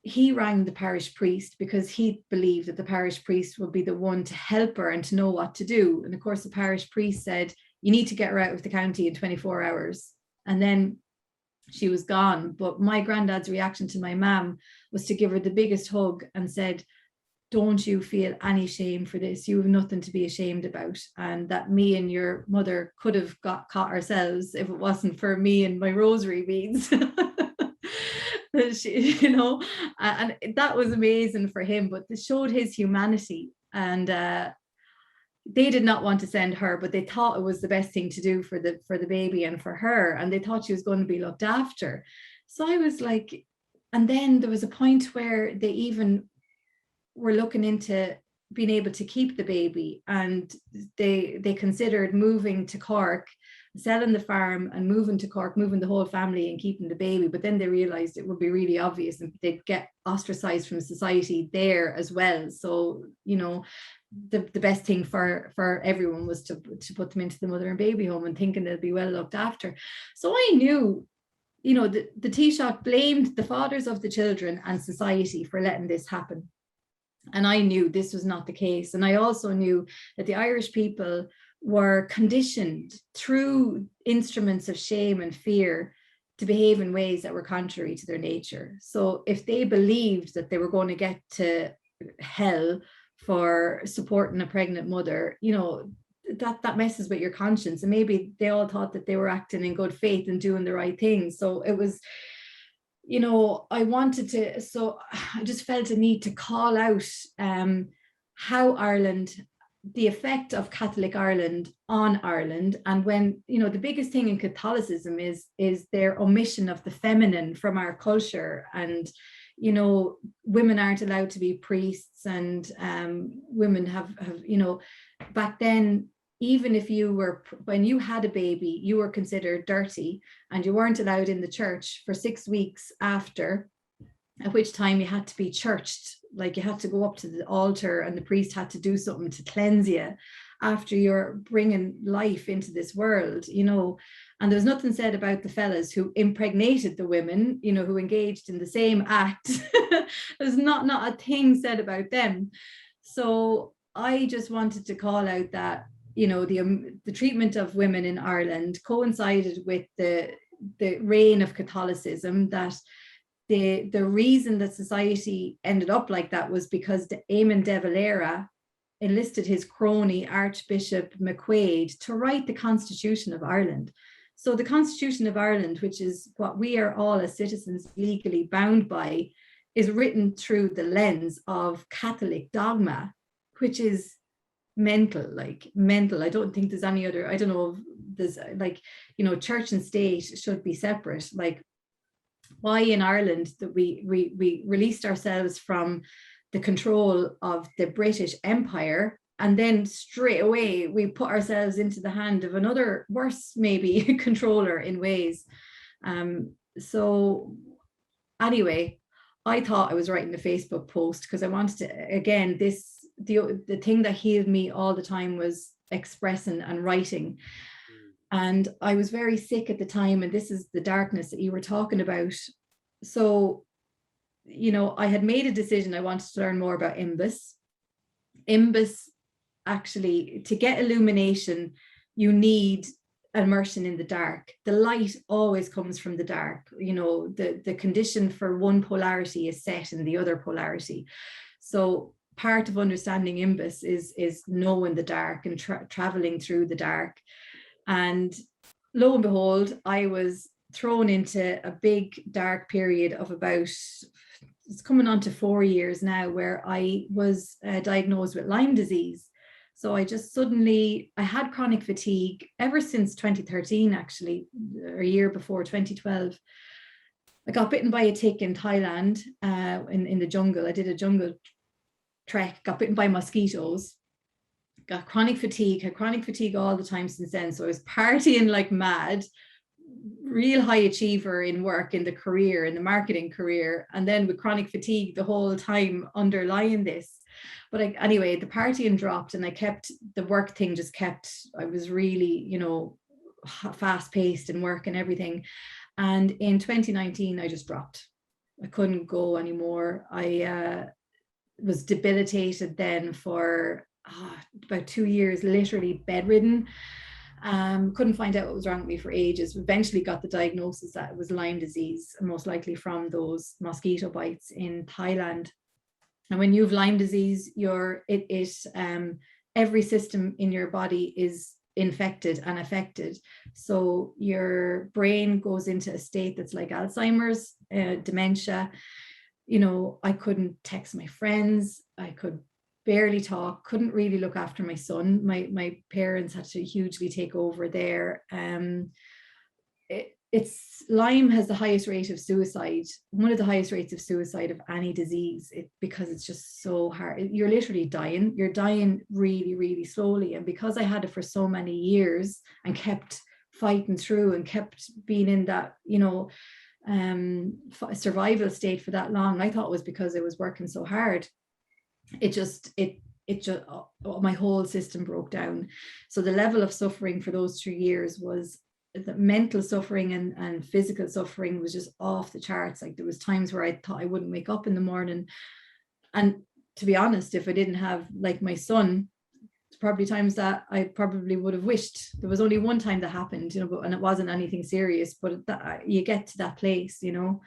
he rang the parish priest because he believed that the parish priest would be the one to help her and to know what to do. And of course, the parish priest said, you need to get her out of the county in 24 hours. And then she was gone. But my granddad's reaction to my mum was to give her the biggest hug and said, don't you feel any shame for this? You have nothing to be ashamed about. And that me and your mother could have got caught ourselves if it wasn't for me and my rosary beads. You know, and that was amazing for him, but it showed his humanity. And they did not want to send her, but they thought it was the best thing to do for the baby and for her, and they thought she was going to be looked after. So I was like, and then there was a point where they even were looking into being able to keep the baby, and they considered moving to Cork, selling the farm and moving to Cork, moving the whole family and keeping the baby. But then they realized it would be really obvious and they'd get ostracized from society there as well. So, you know, the best thing for everyone was to put them into the mother and baby home and thinking they'll be well looked after. So I knew, you know, the Taoiseach blamed the fathers of the children and society for letting this happen. And I knew this was not the case. And I also knew that the Irish people were conditioned through instruments of shame and fear to behave in ways that were contrary to their nature. So if they believed that they were going to get to hell for supporting a pregnant mother, you know, that messes with your conscience. And maybe they all thought that they were acting in good faith and doing the right thing. So it was, you know, so I just felt a need to call out how Ireland, the effect of Catholic Ireland on Ireland. And when, you know, the biggest thing in Catholicism is their omission of the feminine from our culture. And, you know, women aren't allowed to be priests, and women have, you know, back then, even if when you had a baby, you were considered dirty and you weren't allowed in the church for 6 weeks after, at which time you had to be churched. Like, you had to go up to the altar and the priest had to do something to cleanse you after you're bringing life into this world, you know. And there was nothing said about the fellas who impregnated the women, you know, who engaged in the same act. There's not a thing said about them. So I just wanted to call out that, you know, the treatment of women in Ireland coincided with the reign of Catholicism, that the reason that society ended up like that was because Eamon de Valera enlisted his crony Archbishop McQuaid to write the Constitution of Ireland. So the Constitution of Ireland, which is what we are all as citizens legally bound by, is written through the lens of Catholic dogma, which is mental. I don't think there's any other, I don't know, there's like, you know, church and state should be separate. Like, why in Ireland that we released ourselves from the control of the British Empire, and then straight away we put ourselves into the hand of another worse maybe controller in ways. So anyway, I thought I was writing a Facebook post because I wanted to, again, the thing that healed me all the time was expressing and writing. And I was very sick at the time, and this is the darkness that you were talking about. So I had made a decision. I wanted to learn more about Imbas. Imbas, actually, to get illumination, you need immersion in the dark. The light always comes from the dark. The condition for one polarity is set in the other polarity. So part of understanding Imbas is knowing the dark and traveling through the dark. And lo and behold, I was thrown into a big dark period of about, it's coming on to 4 years now, where I was diagnosed with Lyme disease. So I just suddenly, I had chronic fatigue ever since 2013, actually, or a year before, 2012. I got bitten by a tick in Thailand, in the jungle. I did a jungle trek, got bitten by mosquitoes, got chronic fatigue, had chronic fatigue all the time since then. So I was partying like mad, real high achiever in work, in the career, in the marketing career, and then with chronic fatigue the whole time underlying this. But anyway, the partying dropped, and I kept the work thing, just kept, I was really, fast paced in work and everything. And in 2019, I just dropped. I couldn't go anymore. I was debilitated then for about 2 years, literally bedridden. Couldn't find out what was wrong with me for ages. Eventually got the diagnosis that it was Lyme disease, most likely from those mosquito bites in Thailand. And when you have Lyme disease, every system in your body is infected and affected. So your brain goes into a state that's like Alzheimer's, dementia. I couldn't text my friends. I could barely talk, couldn't really look after my son. My parents had to hugely take over there. Lyme has the highest rate of suicide, one of the highest rates of suicide of any disease, because it's just so hard. You're literally dying. You're dying really, really slowly. And because I had it for so many years and kept fighting through and kept being in that, survival state for that long, I thought it was because I was working so hard. My whole system broke down. So the level of suffering for those 3 years was, the mental suffering and physical suffering was just off the charts. Like, there was times where I thought I wouldn't wake up in the morning. And to be honest, if I didn't have like my son, it's probably times that I probably would have wished. There was only one time that happened, and it wasn't anything serious, but you get to that place, So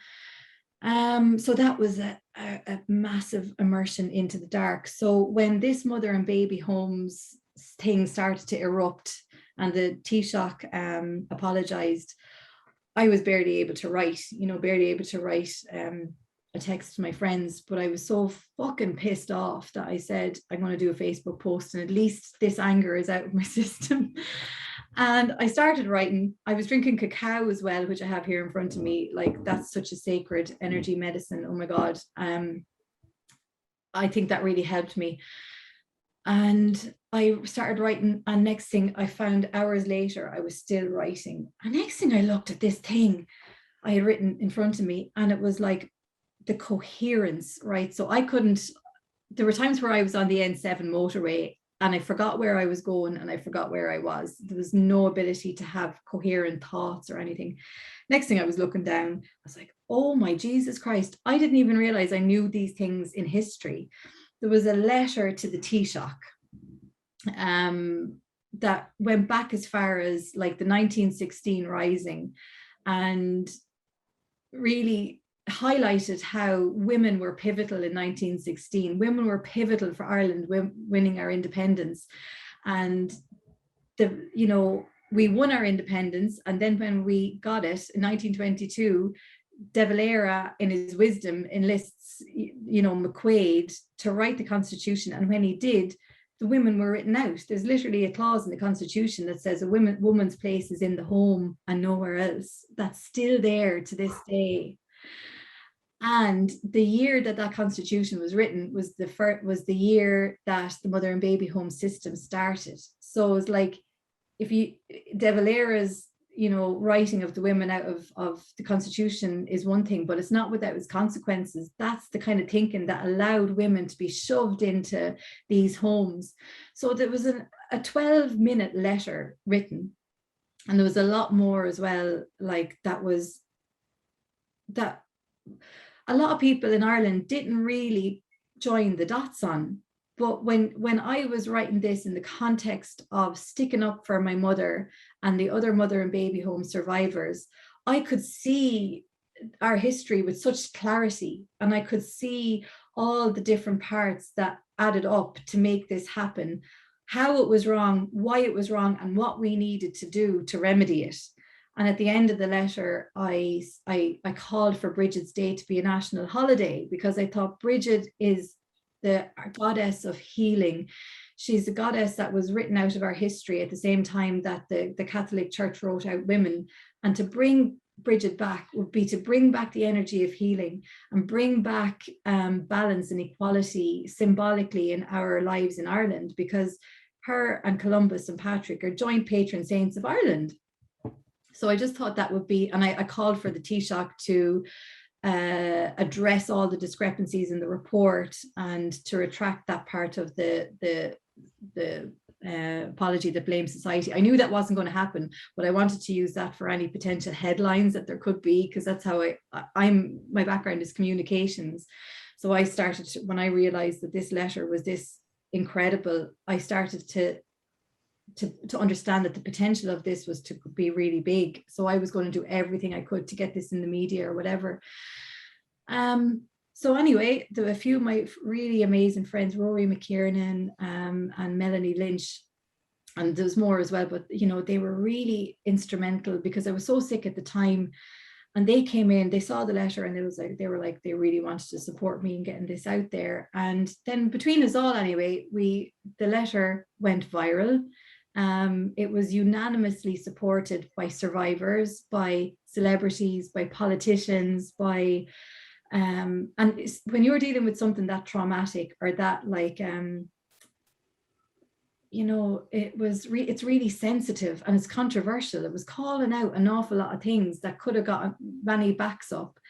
that was a massive immersion into the dark. So when this mother and baby homes thing started to erupt, and the Taoiseach apologized, I was barely able to write a text to my friends. But I was so fucking pissed off that I said, I'm going to do a Facebook post, and at least this anger is out of my system. And I started writing. I was drinking cacao as well, which I have here in front of me. Like, that's such a sacred energy medicine. Oh my God. I think that really helped me. And I started writing, and next thing I found, hours later, I was still writing. And next thing I looked at this thing I had written in front of me, and it was like the coherence, right? So there were times where I was on the N7 motorway and I forgot where I was going and I forgot where I was. There was no ability to have coherent thoughts or anything. Next thing I was looking down, I was like, oh my Jesus Christ, I didn't even realize I knew these things in history. There was a letter to the Taoiseach that went back as far as like the 1916 Rising, and really highlighted how women were pivotal in 1916. Women were pivotal for Ireland winning our independence. And we won our independence, and then when we got it in 1922, De Valera, in his wisdom, enlists McQuaid to write the Constitution. And when he did, the women were written out. There's literally a clause in the Constitution that says a woman's place is in the home and nowhere else. That's still there to this day. And the year that Constitution was written was the year that the mother and baby home system started. So it's like, if De Valera's writing of the women out of the Constitution is one thing, but it's not without its consequences. That's the kind of thinking that allowed women to be shoved into these homes. So there was a 12-minute letter written, and there was a lot more as well, like that a lot of people in Ireland didn't really join the dots on. But when I was writing this in the context of sticking up for my mother and the other mother and baby home survivors, I could see our history with such clarity, and I could see all the different parts that added up to make this happen, how it was wrong, why it was wrong, and what we needed to do to remedy it. And at the end of the letter, I called for Brigid's Day to be a national holiday, because I thought Brigid is the goddess of healing. She's the goddess that was written out of our history at the same time that the Catholic Church wrote out women. And to bring Brigid back would be to bring back the energy of healing and bring back balance and equality symbolically in our lives in Ireland, because her and Columbus and Patrick are joint patron saints of Ireland. So I just thought that would be, and I called for the Taoiseach to address all the discrepancies in the report and to retract that part of the apology that blames society. I knew that wasn't going to happen, but I wanted to use that for any potential headlines that there could be, because that's how my background is communications. So I started to, when I realized that this letter was this incredible, I started to understand that the potential of this was to be really big. So I was going to do everything I could to get this in the media or whatever. So anyway, there were a few of my really amazing friends, Rory McKiernan and Melanie Lynch, and there was more as well, but you know, they were really instrumental, because I was so sick at the time. And they came in, they saw the letter, and they really wanted to support me in getting this out there. And then between us all, anyway, the letter went viral. It was unanimously supported by survivors, by celebrities, by politicians, by and when you're dealing with something that traumatic or that, like, you know, it's really sensitive and it's controversial. It was calling out an awful lot of things that could have got many backs up,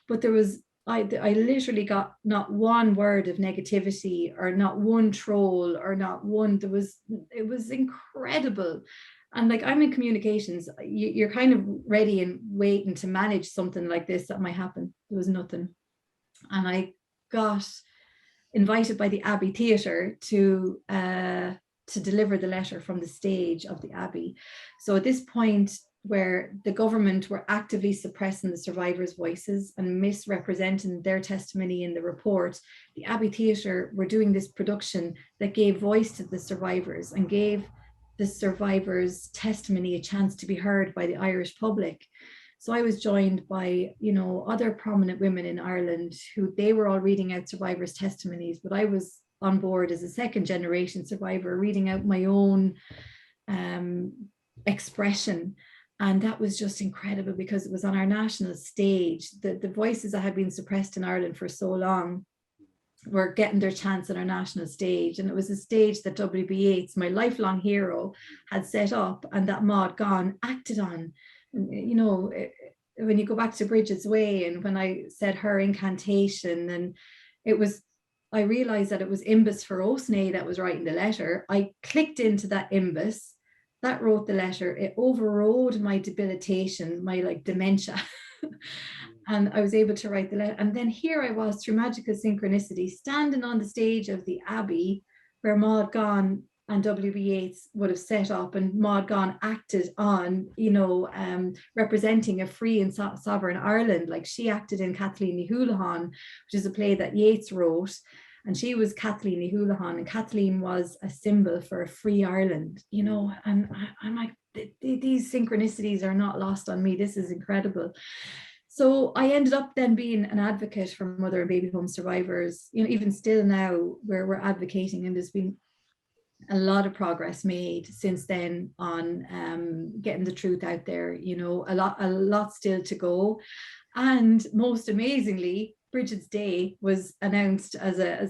but there was, I literally got not one word of negativity or not one troll or not one, it was incredible. And like, I'm in communications, you're kind of ready and waiting to manage something like this that might happen. There was nothing. And I got invited by the Abbey Theatre to deliver the letter from the stage of the Abbey. So at this point, where the government were actively suppressing the survivors' voices and misrepresenting their testimony in the report, the Abbey Theatre were doing this production that gave voice to the survivors and gave the survivors' testimony a chance to be heard by the Irish public. So I was joined by, you know, other prominent women in Ireland who they were all reading out survivors' testimonies, but I was on board as a second generation survivor, reading out my own expression. And that was just incredible, because it was on our national stage. The voices that had been suppressed in Ireland for so long were getting their chance on our national stage. And it was a stage that W.B. Yeats, my lifelong hero, had set up and that Maud Gonne acted on. You know, when you go back to Brigid's Way and when I said her incantation, and I realized that it was Imbas Forosnai that was writing the letter. I clicked into that Imbas. That wrote the letter. It overrode my debilitation, my like dementia. And I was able to write the letter. And then here I was, through magical synchronicity, standing on the stage of the Abbey where Maud Gonne and W.B. Yeats would have set up, and Maud Gonne acted on, you know, representing a free and sovereign Ireland. Like, she acted in Kathleen Ní Houlihan, which is a play that Yeats wrote. And she was Kathleen Ní Houlihan, and Kathleen was a symbol for a free Ireland, you know. And I'm like, these synchronicities are not lost on me. This is incredible. So I ended up then being an advocate for mother and baby home survivors. You know, even still now, where we're advocating, and there's been a lot of progress made since then on getting the truth out there. You know, a lot still to go. And most amazingly, Brigid's Day was announced as a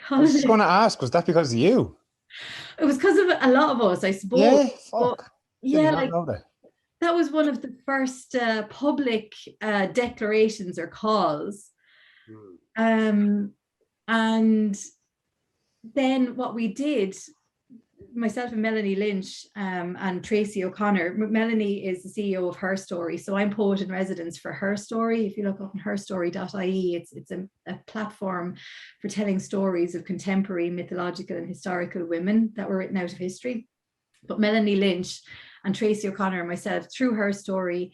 I was just going to ask, was that because of you? It was because of a lot of us, I suppose. Yeah, fuck. But, yeah, like, know that was one of the first public declarations or calls. And then what we did, myself and Melanie Lynch and Tracy O'Connor. Melanie is the CEO of Herstory, so I'm poet in residence for Herstory. If you look up on herstory.ie, it's a platform for telling stories of contemporary mythological and historical women that were written out of history. But Melanie Lynch and Tracy O'Connor and myself, through Herstory,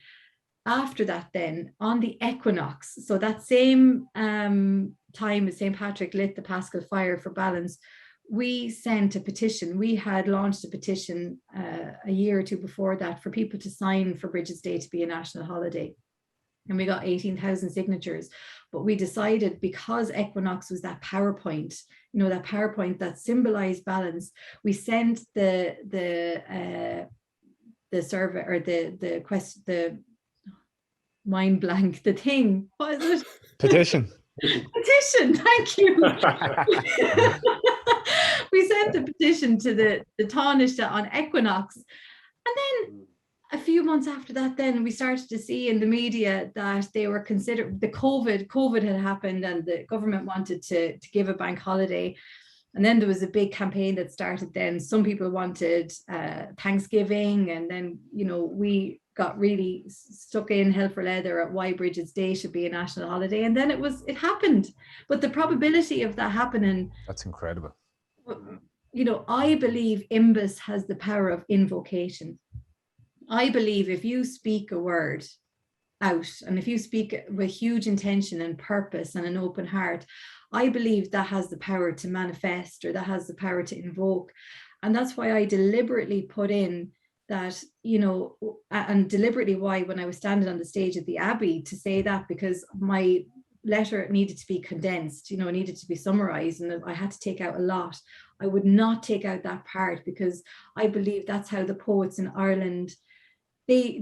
after that then, on the equinox, so that same time as St. Patrick lit the Paschal fire for balance, we sent a petition. We had launched a petition a year or two before that for people to sign for Brigid's Day to be a national holiday. And we got 18,000 signatures. But we decided, because equinox was that PowerPoint, you know, that PowerPoint that symbolized balance, we sent the survey, or the question, the mind blank, the thing, what is it? Petition. Petition, thank you. We sent the petition to the Taoiseach on equinox. And then a few months after that, then we started to see in the media that they were considering, the COVID had happened and the government wanted to give a bank holiday. And then there was a big campaign that started then. Some people wanted Thanksgiving, and then, you know, we got really stuck in hell for leather at why Brigid's Day should be a national holiday. And then it happened. But the probability of that happening, That's incredible. You know, I believe Imbas has the power of invocation. I believe if you speak a word out, and if you speak with huge intention and purpose and an open heart, I believe that has the power to manifest, or that has the power to invoke. And that's why I deliberately put in that, you know, and deliberately why when I was standing on the stage at the Abbey to say that, because my letter needed to be condensed, you know, it needed to be summarized, and I had to take out a lot. I would not take out that part, because I believe that's how the poets in Ireland, they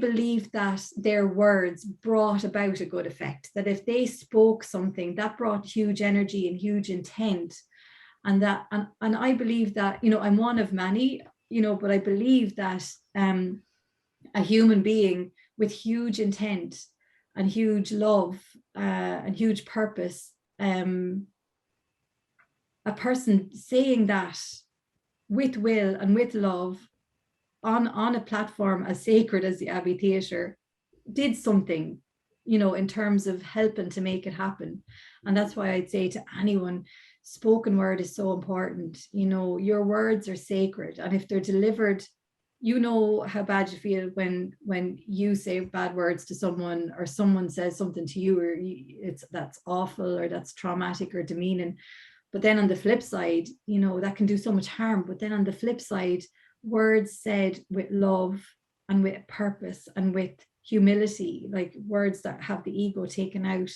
believed that their words brought about a good effect, that if they spoke something, that brought huge energy and huge intent. And I believe that, you know, I'm one of many, you know, but I believe that a human being with huge intent and huge love and huge purpose, a person saying that with will and with love on a platform as sacred as the Abbey Theatre, did something, you know, in terms of helping to make it happen. And that's why I'd say to anyone, spoken word is so important. You know, your words are sacred, and if they're delivered, you know how bad you feel when you say bad words to someone, or someone says something to you, or that's awful, or that's traumatic or demeaning. But then on the flip side, you know, that can do so much harm. But then on the flip side, words said with love and with purpose and with humility, like words that have the ego taken out,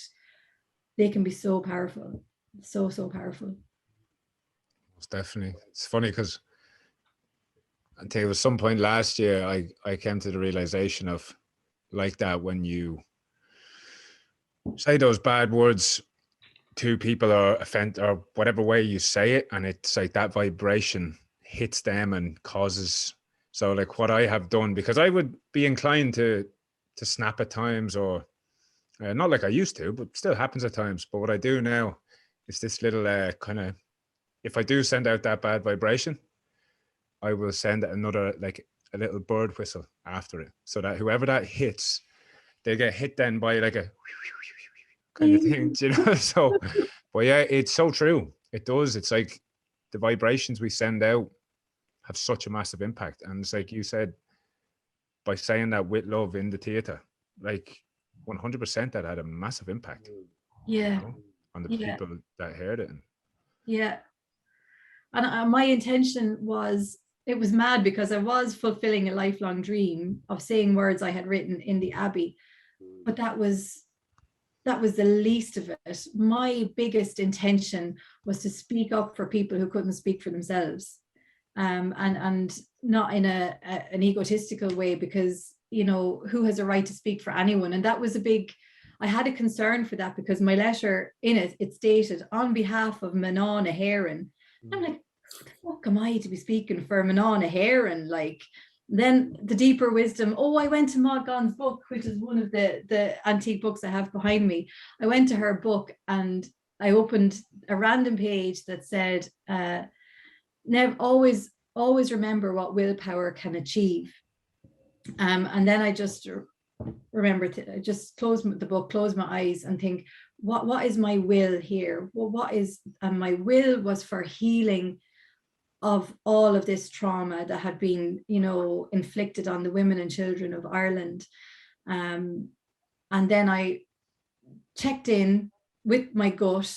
they can be so powerful, so powerful. Most definitely. It's funny because until it was some point last year, I came to the realization of, like, that when you say those bad words to people or offend, or whatever way you say it, and it's like that vibration hits them and causes. So like what I have done, because I would be inclined to snap at times, or not like I used to, but still happens at times. But what I do now is this little kind of, if I do send out that bad vibration, I will send another, like a little bird whistle after it, so that whoever that hits, they get hit then by like a kind of thing, you know. So, but yeah, it's so true. It does. It's like the vibrations we send out have such a massive impact. And it's like you said, by saying that with love in the theatre, like 100% that had a massive impact. Yeah. You know, on the people that heard it. Yeah. And my intention was, it was mad, because I was fulfilling a lifelong dream of saying words I had written in the Abbey, but that was the least of it. My biggest intention was to speak up for people who couldn't speak for themselves, and not in an egotistical way, because, you know, who has a right to speak for anyone? And that was I had a concern for that, because my letter in it stated on behalf of Manon a Heron. I'm like, what am I to be speaking for Manon a Heron? Like, then the deeper wisdom, I went to Maud Gonne's book, which is one of the antique books I have behind me. I went to her book and I opened a random page that said, never always always remember what willpower can achieve. And then I just remember to just close the book, close my eyes and think, what is my will here? Well, what is, and my will was for healing of all of this trauma that had been, you know, inflicted on the women and children of Ireland. And then I checked in with my gut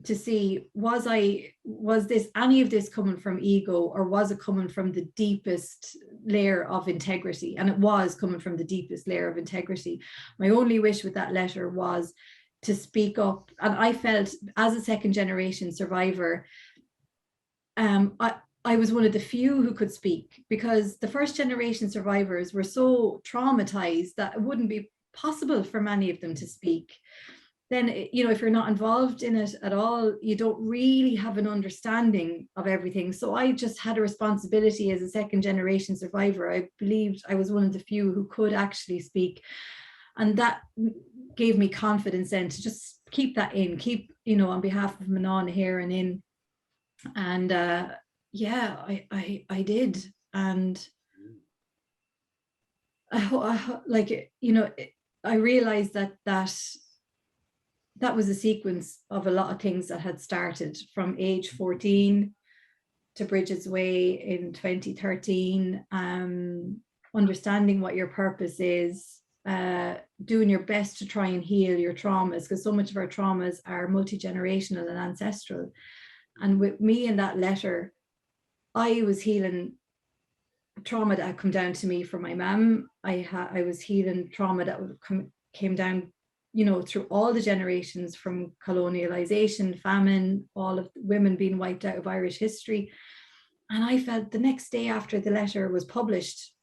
to see, was any of this coming from ego, or was it coming from the deepest layer of integrity? And it was coming from the deepest layer of integrity. My only wish with that letter was to speak up. And I felt, as a second generation survivor, I was one of the few who could speak, because the first generation survivors were so traumatized that it wouldn't be possible for many of them to speak. Then, you know, if you're not involved in it at all, you don't really have an understanding of everything. So I just had a responsibility as a second generation survivor. I believed I was one of the few who could actually speak. And that gave me confidence then to just keep that in, keep, you know, on behalf of Manon here and in. And yeah, I did. And like, you know, I realized that was a sequence of a lot of things that had started from age 14 to Brigid's Way in 2013, understanding what your purpose is, doing your best to try and heal your traumas, because so much of our traumas are multi-generational and ancestral. And with me in that letter, I was healing trauma that had come down to me from my mum. I was healing trauma that came down, you know, through all the generations, from colonialization, famine, all of the women being wiped out of Irish history. And I felt the next day after the letter was published,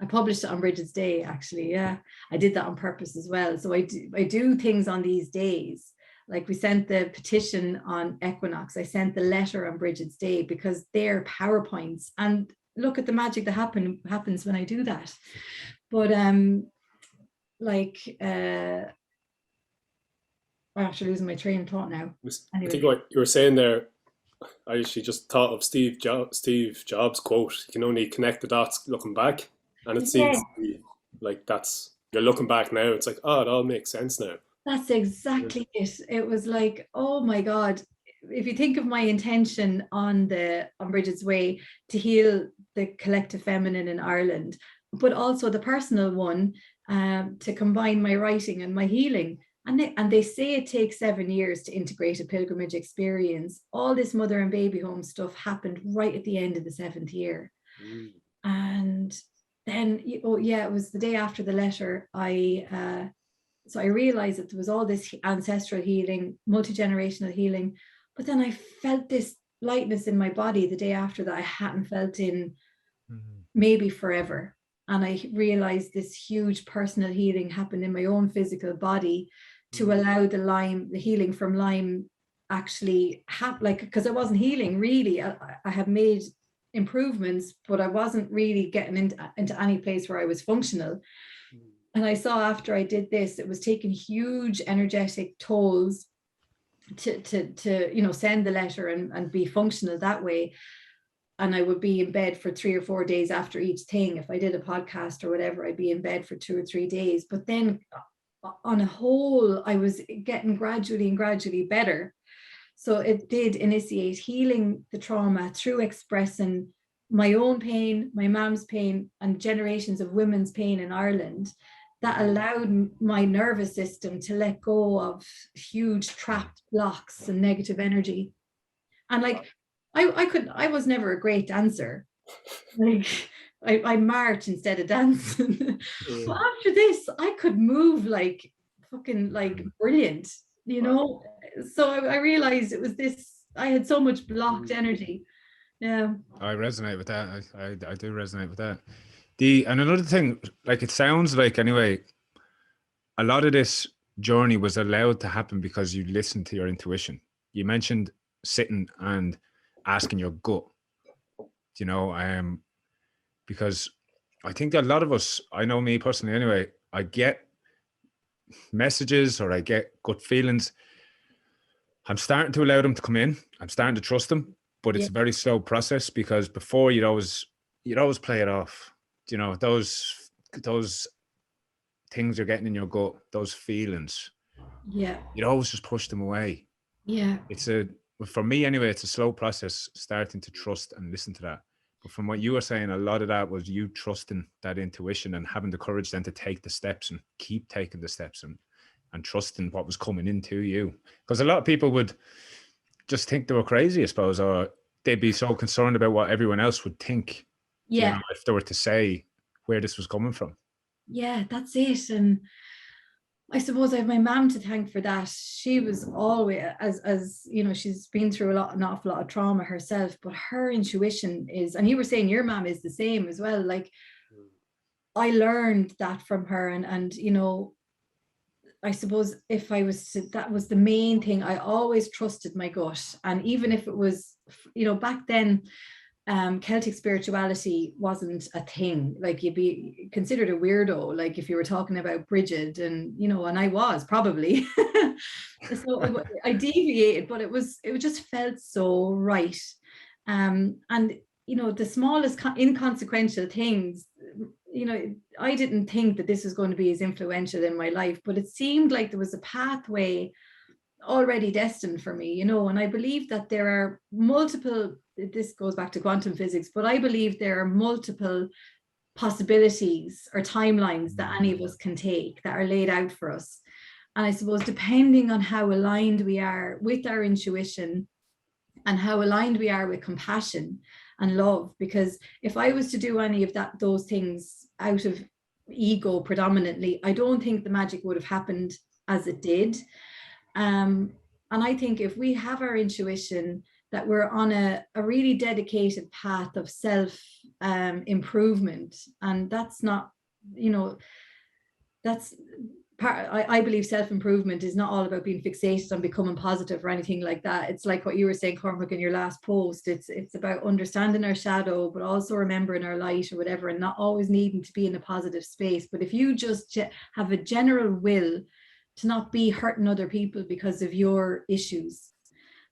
I published it on Brigid's Day, actually. Yeah, I did that on purpose as well. So I do things on these days. Like we sent the petition on equinox. I sent the letter on Brigid's Day because they're PowerPoints. And look at the magic that happens when I do that. But like, I'm actually losing my train of thought now. Anyway. I think what you were saying there, I actually just thought of Steve Jobs' quote, "You can only connect the dots looking back." And it seems to be like you're looking back now, it's like, oh, it all makes sense now. That's exactly it. It was like, oh my God, if you think of my intention on Brigid's Way to heal the collective feminine in Ireland, but also the personal one, to combine my writing and my healing. And they say it takes 7 years to integrate a pilgrimage experience. All this mother and baby home stuff happened right at the end of the 7th year. And then, oh yeah, it was the day after the letter, so I realized that there was all this ancestral healing, multi-generational healing, but then I felt this lightness in my body the day after that I hadn't felt in maybe forever. And I realized this huge personal healing happened in my own physical body to allow the healing from Lyme actually happen, like, because I wasn't healing really. I have made improvements, but I wasn't really getting into any place where I was functional. And I saw after I did this, it was taking huge energetic tolls to you know, send the letter and be functional that way. And I would be in bed for 3 or 4 days after each thing. If I did a podcast or whatever, I'd be in bed for 2 or 3 days. But then on a whole, I was getting gradually better. So it did initiate healing the trauma through expressing my own pain, my mom's pain, and generations of women's pain in Ireland. That allowed my nervous system to let go of huge trapped blocks and negative energy. And like, I was never a great dancer. Like, I march instead of dancing. But after this, I could move like fucking like brilliant, you know? So I realized it was this, I had so much blocked energy. Yeah. I resonate with that. I do resonate with that. And another thing, like, it sounds like, anyway, a lot of this journey was allowed to happen because you listened to your intuition. You mentioned sitting and asking your gut, you know, because I think that a lot of us, I know me personally anyway, I get messages or I get gut feelings. I'm starting to allow them to come in. I'm starting to trust them. but it's a very slow process, because before you'd always play it off. You know, those things you're getting in your gut, those feelings. Yeah. You'd always just push them away. Yeah. For me anyway, it's a slow process starting to trust and listen to that. But from what you were saying, a lot of that was you trusting that intuition and having the courage then to take the steps and keep taking the steps and trusting what was coming into you. Because a lot of people would just think they were crazy, I suppose, or they'd be so concerned about what everyone else would think. Yeah. You know, if they were to say where this was coming from. Yeah, that's it. And I suppose I have my mom to thank for that. She was always, as you know, she's been through an awful lot of trauma herself, but her intuition is, and you were saying your mom is the same as well. Like, I learned that from her, and you know, I suppose if I was to, that was the main thing. I always trusted my gut. And even if it was, you know, back then, Celtic spirituality wasn't a thing. Like, you'd be considered a weirdo, like if you were talking about Brigid, and you know, and I was probably so I deviated, but it just felt so right. And you know, the smallest inconsequential things, you know, I didn't think that this was going to be as influential in my life, but it seemed like there was a pathway already destined for me, you know. And I believe that there are multiple, this goes back to quantum physics, but I believe there are multiple possibilities or timelines that any of us can take that are laid out for us. And I suppose depending on how aligned we are with our intuition and how aligned we are with compassion and love, because if I was to do any of those things out of ego predominantly, I don't think the magic would have happened as it did. And I think if we have our intuition, that we're on a really dedicated path of self improvement. And that's not, you know, that's part, I believe self-improvement is not all about being fixated on becoming positive or anything like that. It's like what you were saying, Cormac, in your last post. It's about understanding our shadow, but also remembering our light or whatever, and not always needing to be in a positive space. But if you just have a general will to not be hurting other people because of your issues,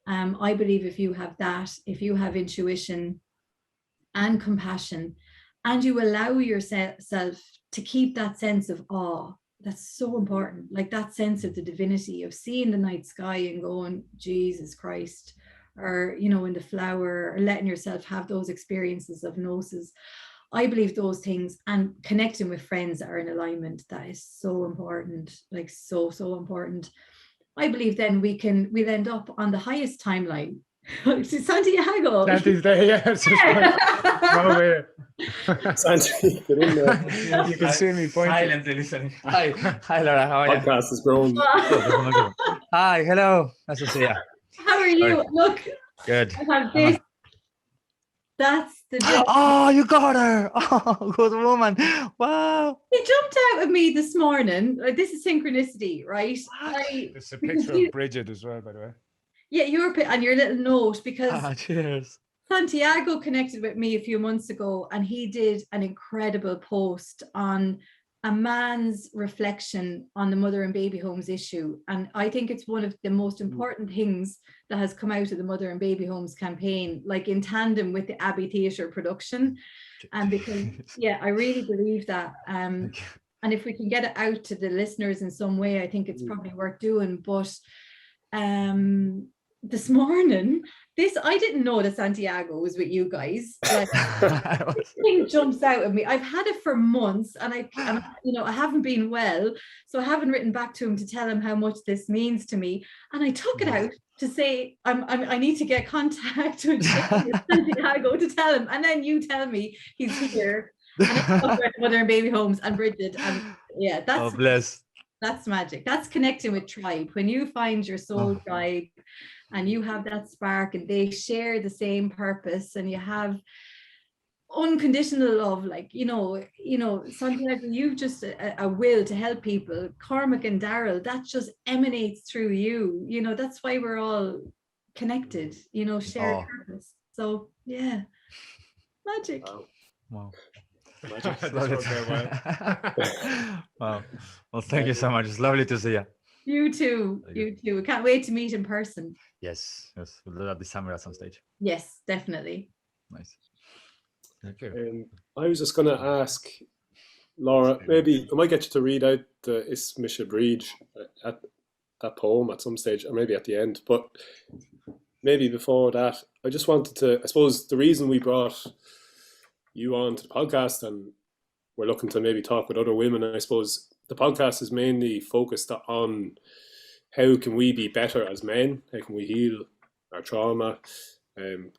I believe if you have that, if you have intuition and compassion, and you allow yourself to keep that sense of awe, that's so important. Like that sense of the divinity, of seeing the night sky and going, Jesus Christ, or, you know, in the flower, or letting yourself have those experiences of Gnosis. I believe those things, and connecting with friends that are in alignment, that is so important, like so important. I believe then we'll end up on the highest timeline. Santiago. Santi's there, yeah. It's just over here. Santi, get in there. You can see me pointing. Silently listening. Hi, Laura. How are you? Podcast is growing. Hi, hello. Nice to see you. How are you? Sorry. Look, Good. I have this. That's the difference. Oh, you got her. Oh, good woman. Wow. He jumped out at me this morning. Like, this is synchronicity, right? There's a picture of Brigid as well, by the way. Yeah, and your little note, because Cheers. Santiago connected with me a few months ago, and he did an incredible post on a man's reflection on the mother and baby homes issue. And I think it's one of the most important things that has come out of the Mother and Baby Homes campaign, like in tandem with the Abbey Theatre production. And because, yeah, I really believe that. And if we can get it out to the listeners in some way, I think it's probably worth doing. But this morning, I didn't know that Santiago was with you guys. Like, this thing jumps out at me. I've had it for months, and you know, I haven't been well, so I haven't written back to him to tell him how much this means to me. And I took it out to say I need to get contact with Santiago to tell him, and then you tell me he's here. And I talk about Mother and Baby Homes and Brigid, and yeah, that's bless. That's magic. That's connecting with tribe. When you find your soul tribe, and you have that spark, and they share the same purpose, and you have unconditional love, like, you know, Santiago, you've just a will to help people. Cormac and Daryl, that just emanates through you. You know, that's why we're all connected, you know, shared purpose. So yeah, magic. Wow. Wow. Wow. Well, thank you so much. It's lovely to see you. You too. Very You too. We can't wait to meet in person. Yes, we'll do that this summer at some stage. Yes, definitely. Nice. Thank you. I was just going to ask Laura, maybe I might get you to read out the Ismisha Bridge at that poem at some stage, or maybe at the end. But maybe before that, I just wanted to, I suppose the reason we brought you on to the podcast and we're looking to maybe talk with other women, I suppose the podcast is mainly focused on how can we be better as men, how can we heal our trauma,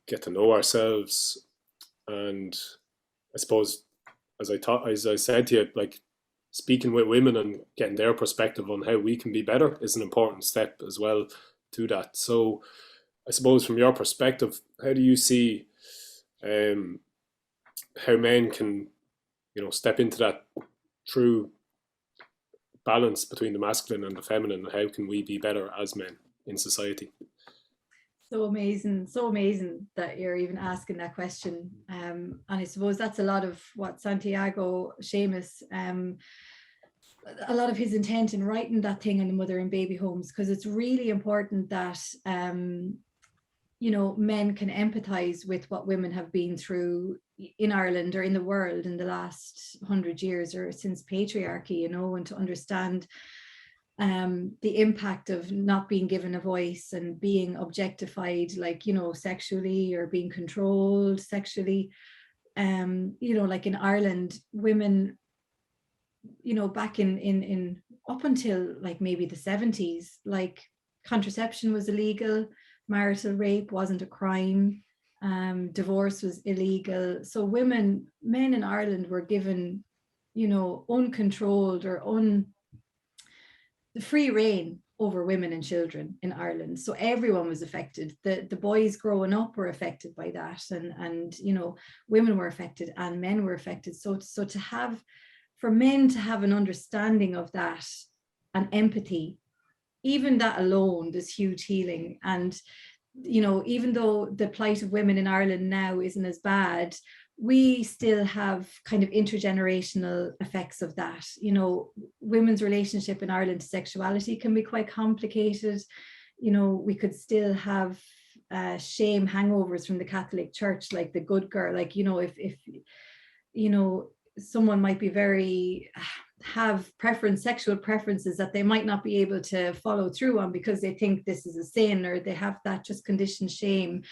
get to know ourselves. And I suppose, as I said to you, like speaking with women and getting their perspective on how we can be better is an important step as well to that. So I suppose from your perspective, how do you see how men can, step into that true balance between the masculine and the feminine? How can we be better as men in society? So amazing that you're even asking that question. And I suppose that's a lot of what Santiago Seamus, a lot of his intent in writing that thing on the mother and baby homes, because it's really important that men can empathize with what women have been through in Ireland or in the world in the last 100 years or since patriarchy, and to understand the impact of not being given a voice and being objectified, sexually, or being controlled sexually. Like in Ireland, women, back in up until like maybe the 70s, like contraception was illegal, marital rape wasn't a crime, divorce was illegal. So men in Ireland were given, uncontrolled or the free reign over women and children in Ireland. So everyone was affected. The boys growing up were affected by that, and women were affected and men were affected. So for men to have an understanding of that and empathy, even that alone, there's huge healing. And even though the plight of women in Ireland now isn't as bad, we still have kind of intergenerational effects of that. Women's relationship in Ireland to sexuality can be quite complicated. We could still have shame hangovers from the Catholic Church, like the good girl, like, if someone might be have sexual preferences that they might not be able to follow through on because they think this is a sin, or they have that just conditioned shame.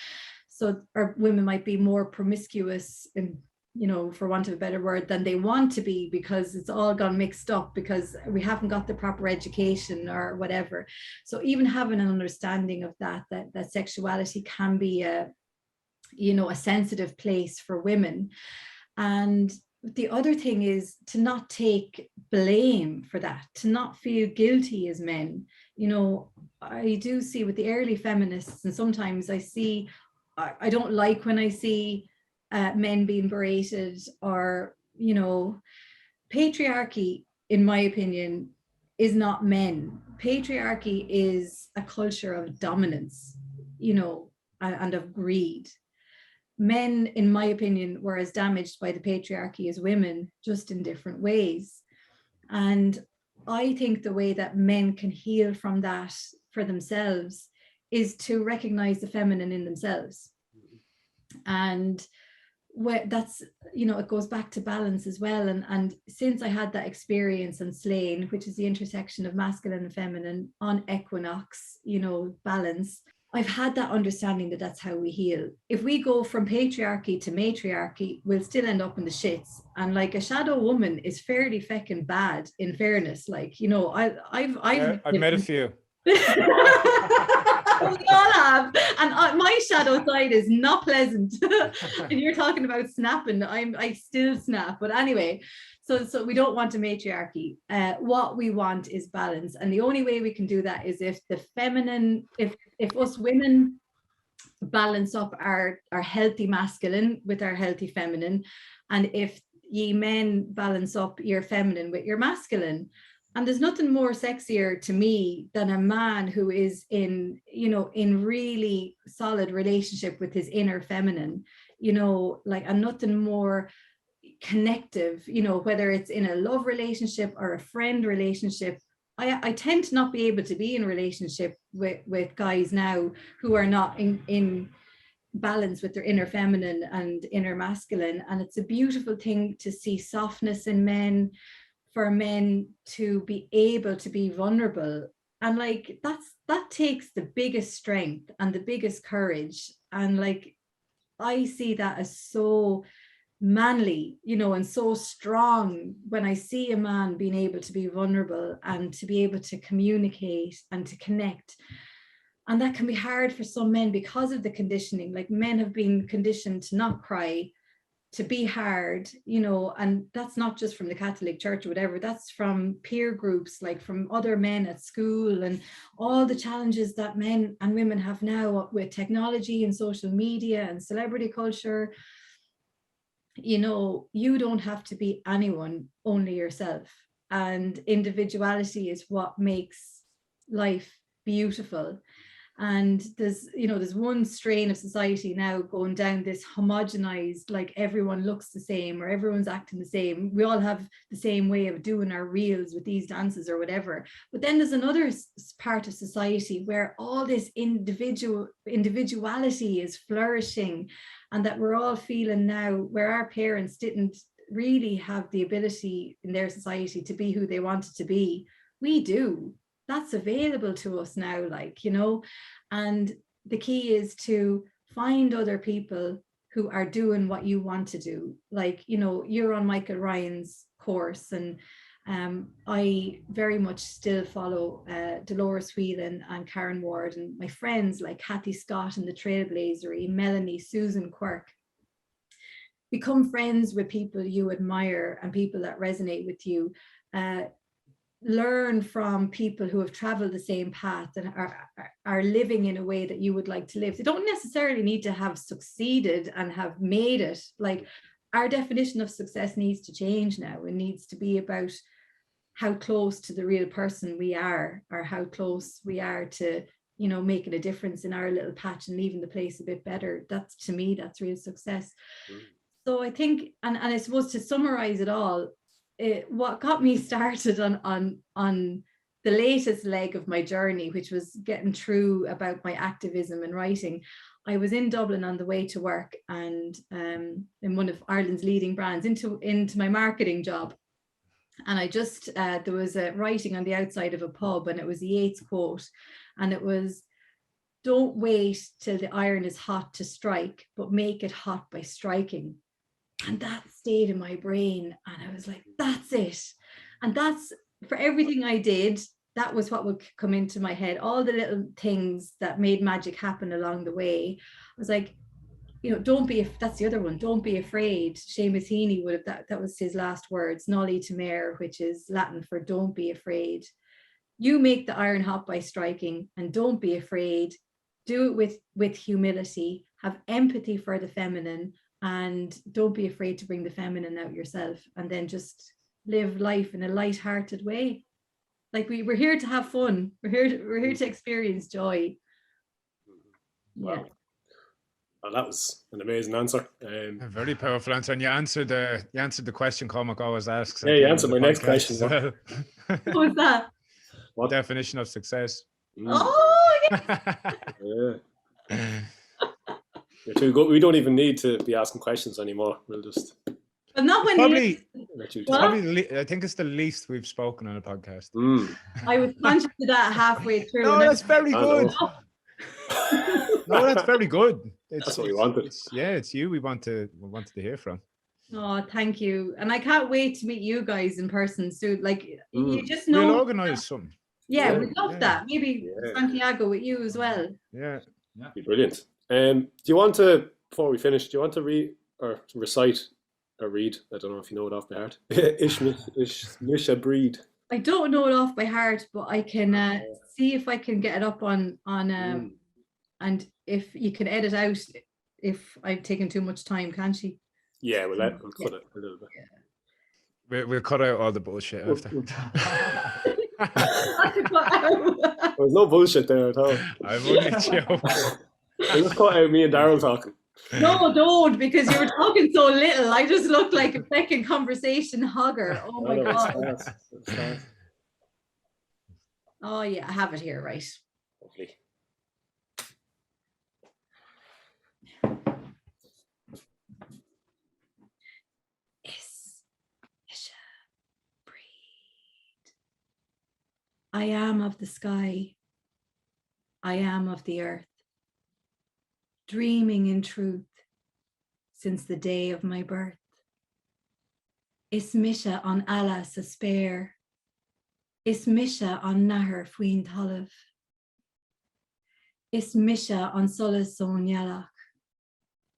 So, or women might be more promiscuous, and for want of a better word, than they want to be, because it's all gone mixed up because we haven't got the proper education or whatever. So even having an understanding of that sexuality can be a sensitive place for women. And the other thing is to not take blame for that, to not feel guilty as men. I do see with the early feminists, and sometimes I don't like when I see men being berated, or, patriarchy, in my opinion, is not men. Patriarchy is a culture of dominance, and of greed. Men, in my opinion, were as damaged by the patriarchy as women, just in different ways. And I think the way that men can heal from that for themselves is to recognize the feminine in themselves. And that's, it goes back to balance as well. And since I had that experience on Slane, which is the intersection of masculine and feminine on equinox, balance, I've had that understanding that that's how we heal. If we go from patriarchy to matriarchy, we'll still end up in the shits. And like a shadow woman is fairly feckin' bad, in fairness. Like, I've met a few. We all have, and my shadow side is not pleasant. And you're talking about snapping, I still snap. But anyway, so we don't want a matriarchy. What we want is balance, and the only way we can do that is if the feminine, if us women balance up our healthy masculine with our healthy feminine, and if ye men balance up your feminine with your masculine. And there's nothing more sexier to me than a man who is in really solid relationship with his inner feminine, and nothing more connective, whether it's in a love relationship or a friend relationship. I tend to not be able to be in a relationship with guys now who are not in balance with their inner feminine and inner masculine. And it's a beautiful thing to see softness in men, for men to be able to be vulnerable. And like, that takes the biggest strength and the biggest courage. And like, I see that as so manly, you know, and so strong when I see a man being able to be vulnerable and to be able to communicate and to connect. And that can be hard for some men because of the conditioning. Like, men have been conditioned to not cry, to be hard, you know, and that's not just from the Catholic Church or whatever, that's from peer groups, like from other men at school, and all the challenges that men and women have now with technology and social media and celebrity culture. You know, you don't have to be anyone, only yourself. And individuality is what makes life beautiful. And there's one strain of society now going down this homogenized, like everyone looks the same or everyone's acting the same. We all have the same way of doing our reels with these dances or whatever. But then there's another part of society where all this individuality is flourishing, and that we're all feeling now, where our parents didn't really have the ability in their society to be who they wanted to be. We do. That's available to us now, like, you know. And the key is to find other people who are doing what you want to do. Like, you know, you're on Michael Ryan's course, and I very much still follow Dolores Whelan and Karen Ward, and my friends like Kathy Scott and the Trailblazery, Melanie, Susan Quirk. Become friends with people you admire and people that resonate with you. Learn from people who have traveled the same path and are living in a way that you would like to live. They don't necessarily need to have succeeded and have made it. Like, our definition of success needs to change now. It needs to be about how close to the real person we are, or how close we are to, you know, making a difference in our little patch and leaving the place a bit better. That's, to me, that's real success. So I think, and I suppose to summarize it all, what got me started on the latest leg of my journey, which was getting through about my activism and writing. I was in Dublin on the way to work, and in one of Ireland's leading brands, into my marketing job. And I just, there was a writing on the outside of a pub, and it was the Yeats quote. And it was, "Don't wait till the iron is hot to strike, but make it hot by striking." And that stayed in my brain, and I was like, that's it. And that's, for everything I did, that was what would come into my head, all the little things that made magic happen along the way. I was like, you know, that's the other one, don't be afraid. Seamus Heaney would have, that was his last words, Noli Timere, which is Latin for don't be afraid. You make the iron hot by striking, and don't be afraid. Do it with humility, have empathy for the feminine, and don't be afraid to bring the feminine out yourself, and then just live life in a light-hearted way. Like, we're here to have fun. We're here to experience joy. Wow. Yeah. Well, that was an amazing answer. A very powerful answer, and you answered the question Cormac always asks. Yeah, you answered my next question. Well. What was that? What Definition of success? Oh, yeah. Yeah. You're too good. We don't even need to be asking questions anymore. We'll just But not when probably, let you. What? probably. I think it's the least we've spoken on a podcast. I was conscious of that halfway through. No, and I that's was very I good. know. No, that's very good. That's what we wanted. It's you we wanted to hear from. Oh, thank you. And I can't wait to meet you guys in person soon. Like, you just know. We'll organise something. Yeah, Yeah. we love that. Maybe Santiago with you as well. Yeah. Be brilliant. Do you want to, before we finish, do you want to read or recite or read? I don't know if you know it off by heart. Ishmisha Breed. I don't know it off by heart, but I can see if I can get it up on and if you can edit out if I've taken too much time, can't she? Yeah, we'll cut it a little bit. We'll cut out all the bullshit after. There's no bullshit there at all. I'm only joking. I just cut out me and Daryl talking. No, don't, because you were talking so little. I just looked like a second conversation hogger. Oh my God. It's fast. Oh yeah, I have it here, right? Lovely. Is Isha breed. I am of the sky. I am of the earth. Dreaming in truth since the day of my birth. Is Misha on Allah sa spare. Is Misha on Nahar Fuin Talav. Is Misha on Solas Son Yalach.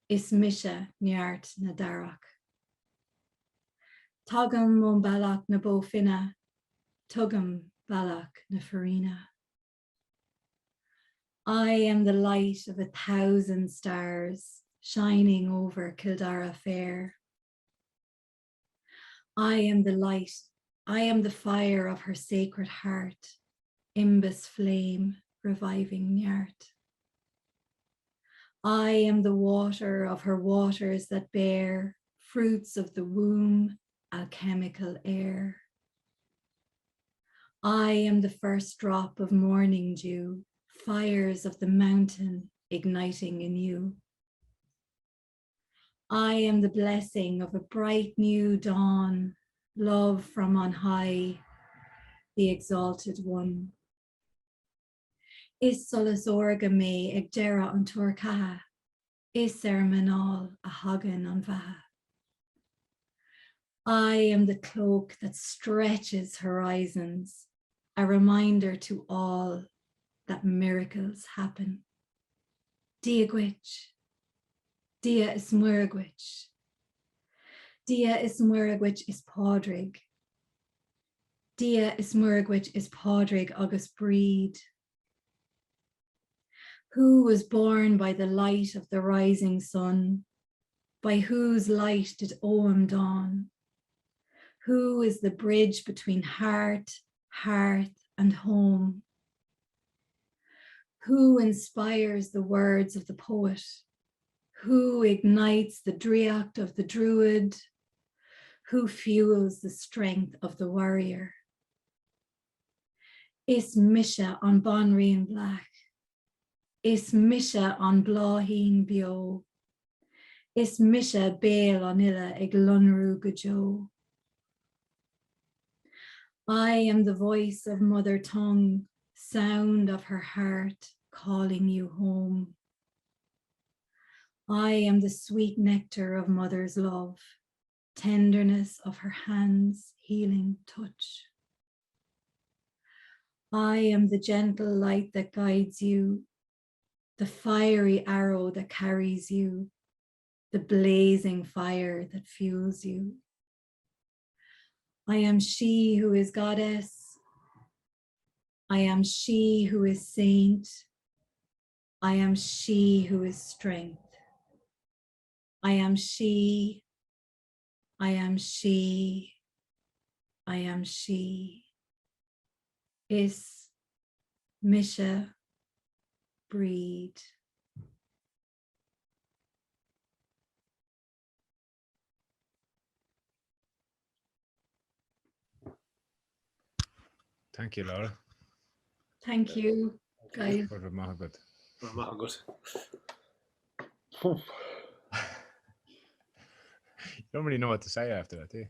Is Misha Niart na Darach. Tugam mon balak na bo finna. Tugam balak na farina. I am the light of 1,000 stars shining over Kildara fair. I am the light, I am the fire of her sacred heart, Imbas flame reviving Nyart. I am the water of her waters that bear fruits of the womb, alchemical air. I am the first drop of morning dew, fires of the mountain igniting in you. I am the blessing of a bright new dawn, love from on high, the exalted one. Is solas orga me ag dera an turcaha, is sermanal a hagan an vaha. I am the cloak that stretches horizons, a reminder to all that miracles happen. Diagwich, dia is muirgwich. Dia is muirgwich is podrig. Dia is muirgwich is podrig August breed. Who was born by the light of the rising sun? By whose light did Oam dawn? Who is the bridge between heart, hearth, and home? Who inspires the words of the poet? Who ignites the driacht of the druid? Who fuels the strength of the warrior? Is Misha on Bonrian Black? Is Misha on Blaheen Bio? Is Misha Bail on Illa ag Lunru Gajo? I am the voice of mother tongue, sound of her heart calling you home. I am the sweet nectar of mother's love, tenderness of her hands, healing touch. I am the gentle light that guides you, the fiery arrow that carries you, the blazing fire that fuels you. I am she who is goddess. I am she who is saint. I am she who is strength. I am she. I am she. I am she. Is Misha breed. Thank you, Laura. Thank you, guys. For the Mohabbat. Oh, good. You don't really know what to say after that, do you?